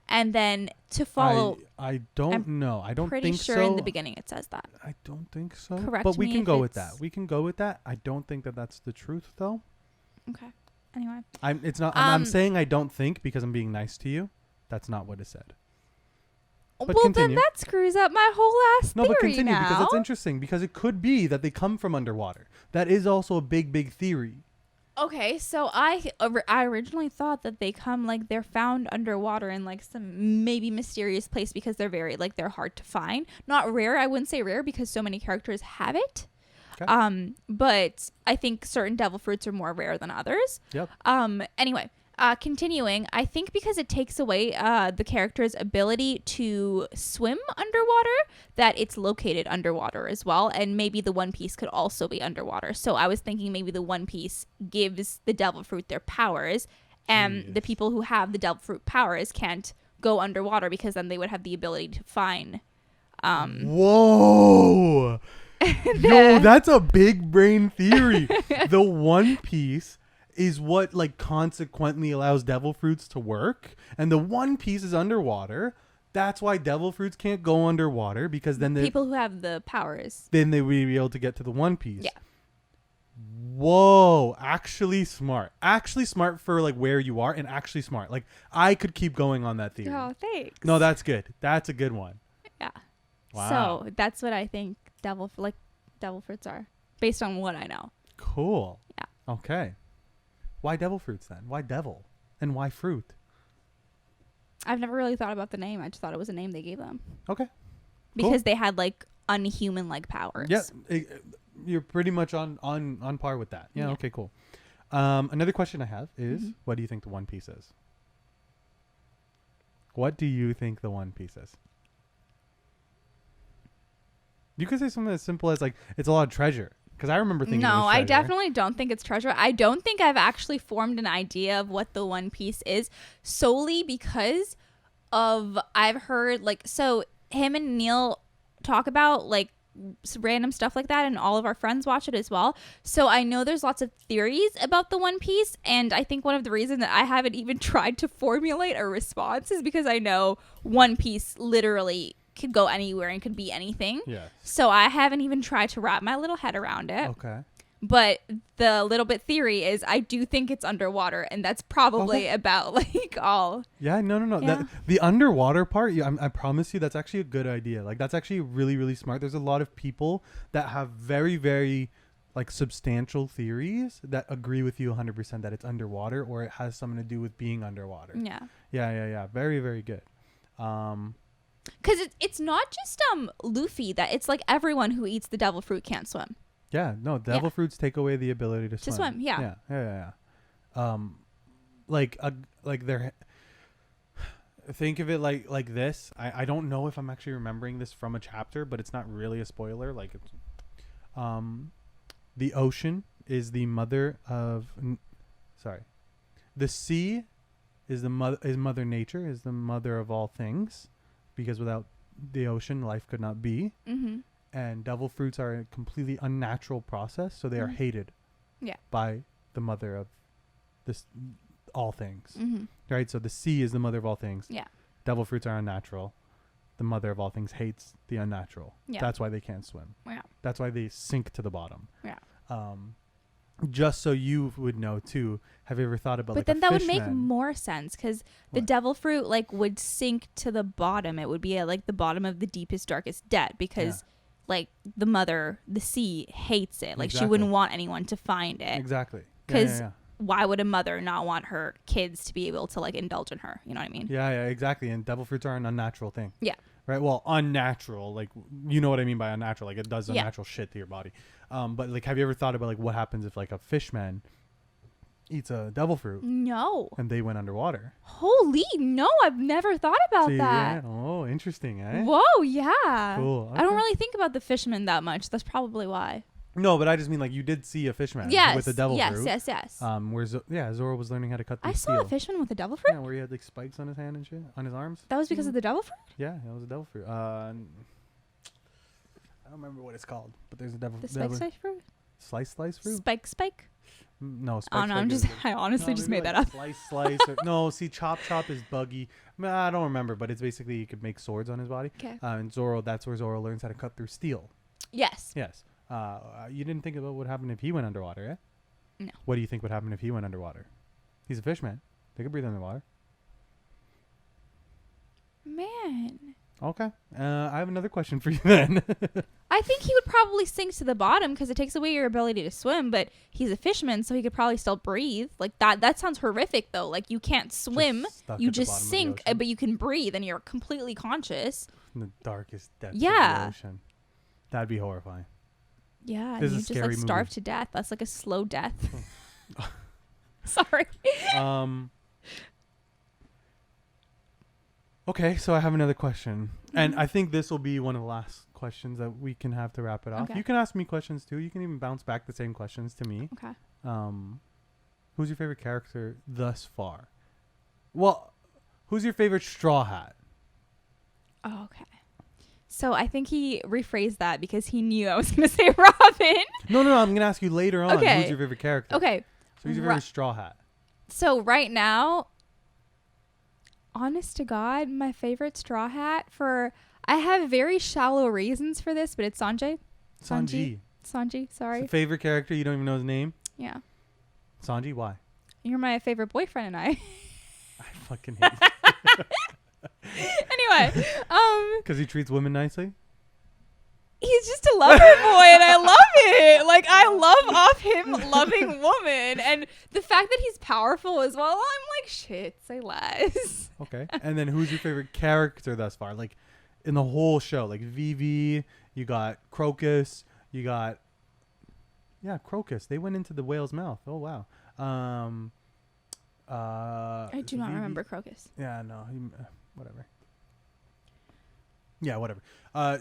And then to follow, I don't know. I don't pretty think sure so. in the beginning it says that. I don't think so. Correct But we me can if go with it's- that. We can go with that. I don't think that that's the truth though. Okay. Anyway. I'm saying I don't think because I'm being nice to you. That's not what it said. But well, continue. then that screws up my whole ass No, theory but continue now. because it's interesting, because it could be that they come from underwater. That is also a big theory. Okay, so I originally thought that they come, like, they're found underwater in, like, some maybe mysterious place because they're they're hard to find. Not rare. I wouldn't say rare because so many characters have it. Okay. But I think certain devil fruits are more rare than others. Yep. Anyway, continuing, I think because it takes away the character's ability to swim underwater, that it's located underwater as well, and maybe the One Piece could also be underwater. So I was thinking maybe the One Piece gives the devil fruit their powers, and the people who have the devil fruit powers can't go underwater because then they would have the ability to find. Whoa! Yo, that's a big brain theory. The One Piece is what, like, consequently allows devil fruits to work, and the One Piece is underwater. That's why devil fruits can't go underwater, because then People who have the powers. then they would be able to get to the One Piece. Yeah. Whoa, actually smart for, like, where you are, and actually smart. Like, I could keep going on that theory. Oh, thanks. No, that's good. That's a good one. Yeah. Wow. So that's what I think devil fruits are, based on what I know. Cool. Yeah. Okay. Why devil fruits then? Why devil? And why fruit? I've never really thought about the name. I just thought it was a name they gave them. Okay. Because they had, like, unhuman-like powers. Yeah, you're pretty much on par with that. Yeah. Okay, cool. Another question I have is, what do you think the One Piece is? What do you think the One Piece is? You could say something as simple as, like, it's a lot of treasure. Because I remember thinking it was treasure. I definitely don't think it's treasure. I don't think I've actually formed an idea of what the One Piece is, solely because of I've heard, like, so him and Neil talk about, like, random stuff like that, and all of our friends watch it as well. So I know there's lots of theories about the One Piece, and I think one of the reasons that I haven't even tried to formulate a response is because I know One Piece literally could go anywhere and could be anything. Yes. So I haven't even tried to wrap my little head around it. Okay. But the little bit theory is I do think it's underwater, and that's probably about like all. Yeah, no. Yeah. The underwater part, I promise you, that's actually a good idea. Like, that's actually really, really smart. There's a lot of people that have very, very like substantial theories that agree with you 100% that it's underwater or it has something to do with being underwater. Yeah. Yeah. Very, very good. Because it's not just Luffy that it's like everyone who eats the devil fruit can't swim. Yeah, no, devil fruits take away the ability to swim. To swim, yeah. Like they're think of it like this. I don't know if I'm actually remembering this from a chapter, but it's not really a spoiler. Like, it's, the ocean is the mother of. The sea is Mother Nature, is the mother of all things, because without the ocean, life could not be. Mm-hmm. And devil fruits are a completely unnatural process, so they are hated by the mother of this all things. Mm-hmm. Right? So the sea is the mother of all things. Yeah. Devil fruits are unnatural. The mother of all things hates the unnatural. Yeah. That's why they can't swim. Yeah. That's why they sink to the bottom. Yeah. Just so you would know too, have you ever thought about but like then a that would fish make man? more sense because the devil fruit like would sink to the bottom. It would be at like the bottom of the deepest, darkest debt because like the mother, the sea hates it. Like she wouldn't want anyone to find it. Exactly. Because why would a mother not want her kids to be able to like indulge in her? You know what I mean? Yeah, exactly. And devil fruits are an unnatural thing. Yeah. Right. Well, unnatural, like, you know what I mean by unnatural. Like, it does unnatural shit to your body. But like, have you ever thought about like what happens if like a fish man eats a devil fruit? No. And they went underwater. Holy no! I've never thought about that. Yeah. Oh, interesting, eh? Whoa, yeah. Cool. Okay. I don't really think about the fisherman that much. That's probably why. No, but I just mean like you did see a fishman with a devil fruit. Yes. Where Zoro was learning how to cut. I saw steel. a fishman with a devil fruit. Yeah, where he had like spikes on his hand and shit, on his arms. That was because of the devil fruit. Yeah, that was a devil fruit. I don't remember what it's called, but there's a devil. The slice fruit. Slice fruit. Spike. No, oh no, I honestly just made like that up. Slice. No, see, chop is buggy. I don't remember, but it's basically you could make swords on his body. Okay. And Zoro, that's where Zoro learns how to cut through steel. Yes. You didn't think about what happened if he went underwater, eh? No. What do you think would happen if he went underwater? He's a fish man. They could breathe underwater. Man. Okay. I have another question for you then. I think he would probably sink to the bottom because it takes away your ability to swim, but he's a fisherman, so he could probably still breathe. Like that sounds horrific though. Like you can't swim, you just sink, but you can breathe and you're completely conscious. In the darkest depths of the ocean. That'd be horrifying. Yeah, and you just like starve to death. That's like a slow death. Sorry. Okay, so I have another question. And I think this will be one of the last questions that we can have to wrap it off. Okay. You can ask me questions too. You can even bounce back the same questions to me. Okay. Who's your favorite character thus far? Well, who's your favorite Straw Hat? Oh, okay. So I think he rephrased that because he knew I was going to say Robin. No. I'm going to ask you later on. Okay. Who's your favorite character? Okay. So who's your favorite Straw Hat? So right now, honest to God, my favorite Straw Hat I have very shallow reasons for this, but it's Sanji. Sanji, sorry. Favorite character, you don't even know his name? Yeah. Sanji, why? You're my favorite boyfriend and I fucking hate you. Anyway, because he treats women nicely? He's just a lover boy and I love it. Like I love off him loving woman, and the fact that he's powerful as well, I'm like, shit, say less. Okay. And then who's your favorite character thus far? Like in the whole show, like Vivi, you got Crocus, you got Crocus. They went into the whale's mouth. Oh wow. I do not remember Crocus. Yeah, no, whatever. Yeah, whatever.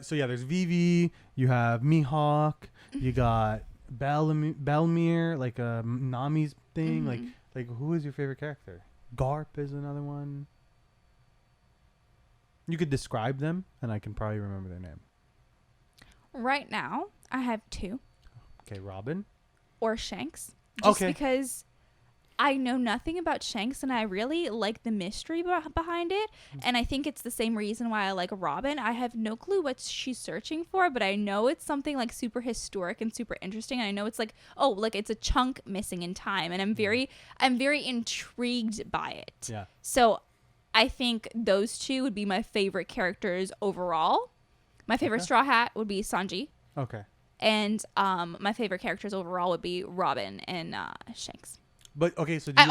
So yeah, there's Vivi. You have Mihawk. You got Belmere, like Nami's thing. Mm-hmm. Like who is your favorite character? Garp is another one. You could describe them, and I can probably remember their name. Right now, I have 2. Okay, Robin. Or Shanks. Just Okay. because I know nothing about Shanks and I really like the mystery behind it. And I think it's the same reason why I like Robin. I have no clue what she's searching for, but I know it's something like super historic and super interesting. And I know it's like, oh, like it's a chunk missing in time. And I'm very intrigued by it. Yeah. So I think those 2 would be my favorite characters overall. My favorite Straw Hat would be Sanji. Okay. And my favorite characters overall would be Robin and Shanks. But okay, so I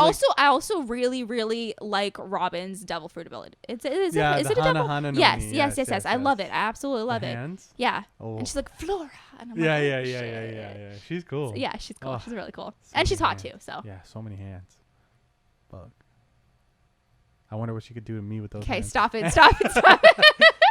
also really, really like Robin's devil fruit ability. Is it a devil? Hana no Yes, Mi. yes. I love it. I absolutely love the it. Hands? Yeah. Oh. And she's like Flora. And I'm Yeah, like, yeah, oh, yeah, shit. yeah. She's cool. Yeah, she's cool. Oh, She's really cool. so And she's many hot hands. too. So. Yeah, so many hands. Fuck. I wonder what she could do to me with those. Okay, hands. stop it.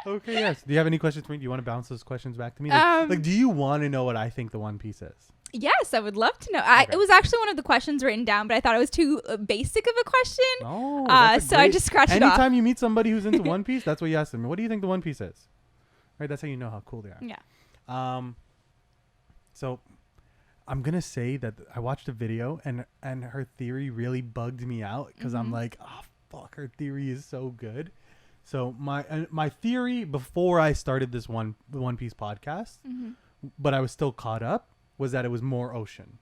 Okay, yes. Do you have any questions for me? Do you want to bounce those questions back to me? Like, do you want to know what I think the One Piece is? Yes, I would love to know. Okay. It was actually one of the questions written down, but I thought it was too basic of a question. Oh, so I just scratched it off. Anytime you meet somebody who's into One Piece, that's what you ask them. What do you think the One Piece is? Right, that's how you know how cool they are. Yeah. So I'm gonna say that I watched a video and her theory really bugged me out because I'm like, oh fuck, her theory is so good. So my theory before I started this One Piece podcast, but I was still caught up, was that it was more ocean.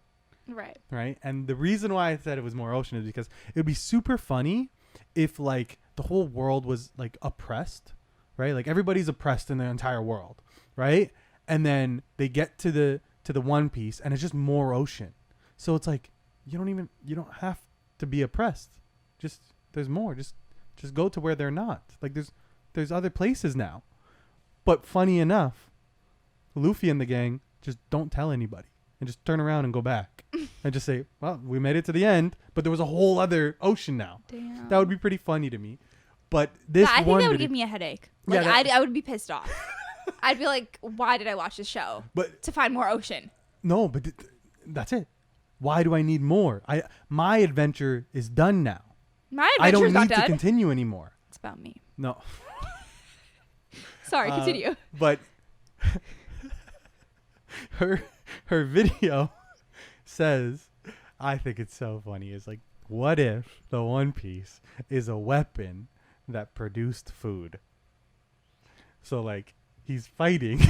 Right. And the reason why I said it was more ocean is because it would be super funny if like the whole world was like oppressed, right? Like everybody's oppressed in the entire world, right? And then they get to the One Piece and it's just more ocean. So it's like you don't have to be oppressed. Just there's more. Just go to where they're not. Like there's other places now. But funny enough, Luffy and the gang just don't tell anybody and just turn around and go back and just say, well, we made it to the end, but there was a whole other ocean now. Damn. That would be pretty funny to me. But this I think that would give me a headache. Like Yeah, I would be pissed off. I'd be like, why did I watch this show? But to find more ocean. no, but that's it. Why do I need more? My adventure is done now. My I don't adventure's not need to done. continue anymore. It's about me. No. Sorry, continue. But her video says, I think it's so funny. It's like, what if the One Piece is a weapon that produced food? So like he's fighting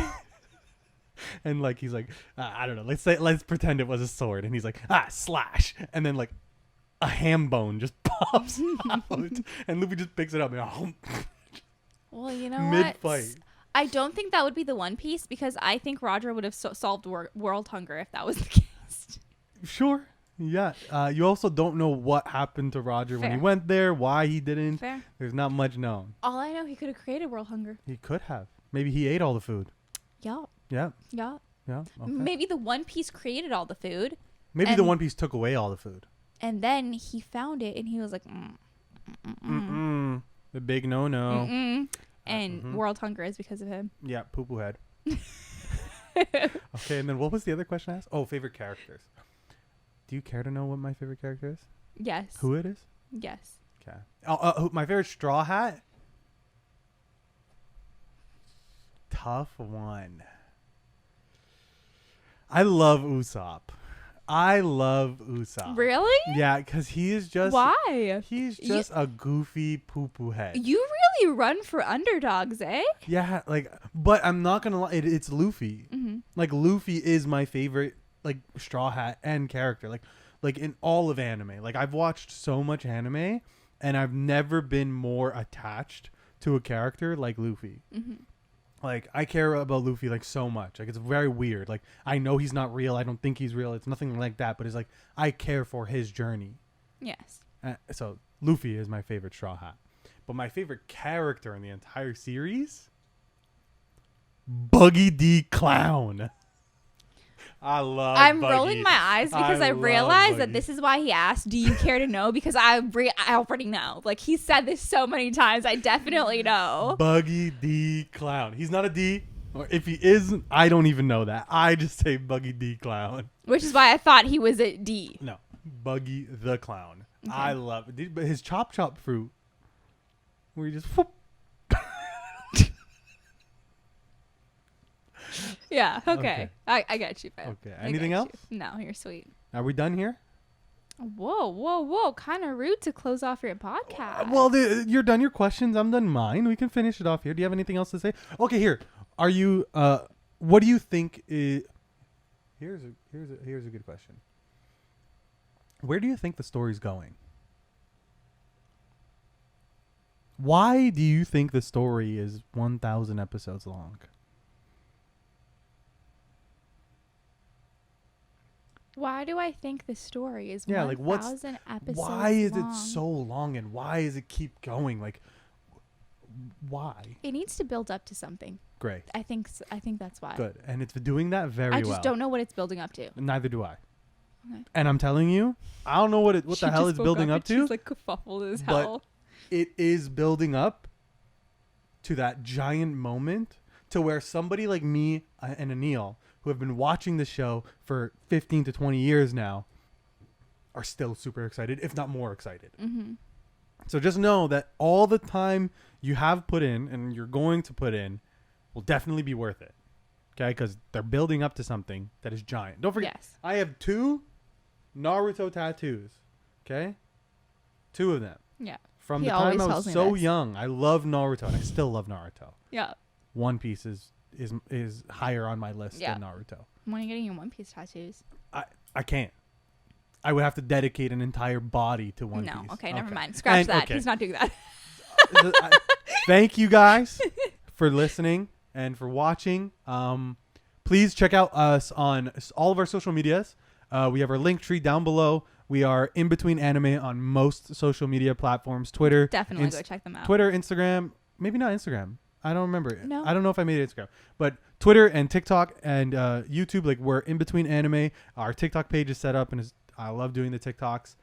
and like he's like I don't know, let's pretend it was a sword and he's like slash, and then like a ham bone just pops out and Luffy just picks it up and Well, you know mid-fight. what? I don't think that would be the One Piece because I think Roger would have solved world hunger if that was the case. Sure. Yeah. You also don't know what happened to Roger when he went there, why he didn't. Fair. There's not much known. All I know, he could have created world hunger. He could have. Maybe he ate all the food. Yeah. Yeah. Yeah. Yeah. Okay. Maybe the One Piece created all the food. Maybe the One Piece took away all the food. And then he found it and he was like, The big no. And world hunger is because of him. Yeah, poo-poo head. Okay, and then what was the other question I asked? Oh, favorite characters. Do you care to know what my favorite character is? Yes. Who it is? Yes. Okay. My favorite Straw Hat? Tough one. I love Usopp. Really? Yeah, because he is just... Why? He's just a goofy poo-poo head. You really run for underdogs, eh? Yeah, like... But I'm not going to lie. It's Luffy. Like, Luffy is my favorite, like, Straw Hat and character. Like in all of anime. Like, I've watched so much anime, and I've never been more attached to a character like Luffy. Like, I care about Luffy, like, so much. Like, it's very weird. Like, I know he's not real. I don't think he's real. It's nothing like that. But it's like, I care for his journey. Yes. So, Luffy is my favorite Straw Hat. But my favorite character in the entire series? Buggy D. Clown. I'm Buggy. Rolling my eyes because I realized that this is why he asked, do you care to know? Because I already know. Like, he said this so many times. I definitely know. Buggy D. Clown. He's not a D. Or if he is, I don't even know that. I just say Buggy D. Clown. Which is why I thought he was a D. No. Buggy the Clown. Okay. I love it. But his chop fruit, where he just... Whoop. Yeah. Okay. I got you, babe. Okay. Anything else? No, you're sweet. Are we done here? Whoa. Kind of rude to close off your podcast. Well, you're done your questions. I'm done mine. We can finish it off here. Do you have anything else to say? Okay, here. Are you, what do you think is, here's a good question. Where do you think the story's going? Why do you think the story is 1,000 episodes long? Why do I think the story is 1,000 episodes why is long? it so long, and why does it keep going? Like, why? It needs to build up to something. Great. I think that's why. Good. And it's doing that very well. I just don't know what it's building up to. Neither do I. Okay. And I'm telling you, I don't know what the hell it's building up to. She's like kerfuffled as hell. It is building up to that giant moment to where somebody like me and Anil, who have been watching the show for 15 to 20 years now, are still super excited, if not more excited. Mm-hmm. So just know that all the time you have put in and you're going to put in will definitely be worth it. Okay? Because they're building up to something that is giant. Don't forget, yes. I have 2 Naruto tattoos. Okay? 2 of them. Yeah. From the time I was so young, I love Naruto, and I still love Naruto. Yeah. One Piece is higher on my list than Naruto. When are you getting your One Piece tattoos? I can't. I would have to dedicate an entire body to One Piece. No, okay, never mind. Scratch that. Okay. He's not doing that. Thank you guys for listening and for watching. Please check out us on all of our social medias. We have our link tree down below. We are in between anime on most social media platforms. Twitter. Definitely go check them out. Twitter, Instagram. Maybe not Instagram. I don't remember. No. I don't know if I made it Instagram. But Twitter and TikTok and YouTube, like we're in between anime. Our TikTok page is set up, and I love doing the TikToks.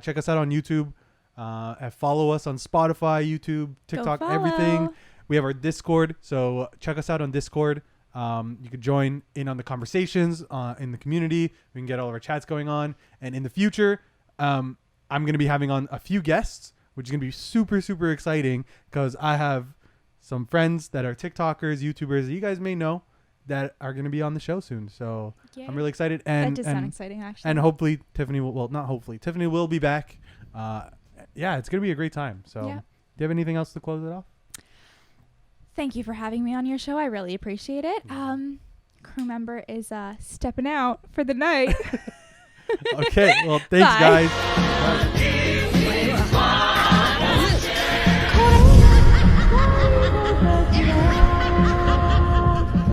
Check us out on YouTube. And follow us on Spotify, YouTube, TikTok, everything. We have our Discord, so check us out on Discord. You could join in on the conversations in the community. We can get all of our chats going on. And in the future, I'm going to be having on a few guests, which is going to be super, super exciting because I have some friends that are TikTokers, YouTubers that you guys may know that are going to be on the show soon. So I'm really excited. And that does sound exciting, actually. And hopefully Tiffany not hopefully. Tiffany will be back. Yeah, it's going to be a great time. So do you have anything else to close it off? Thank you for having me on your show. I really appreciate it. Crew member is stepping out for the night. Okay. Well, thanks, guys. Bye.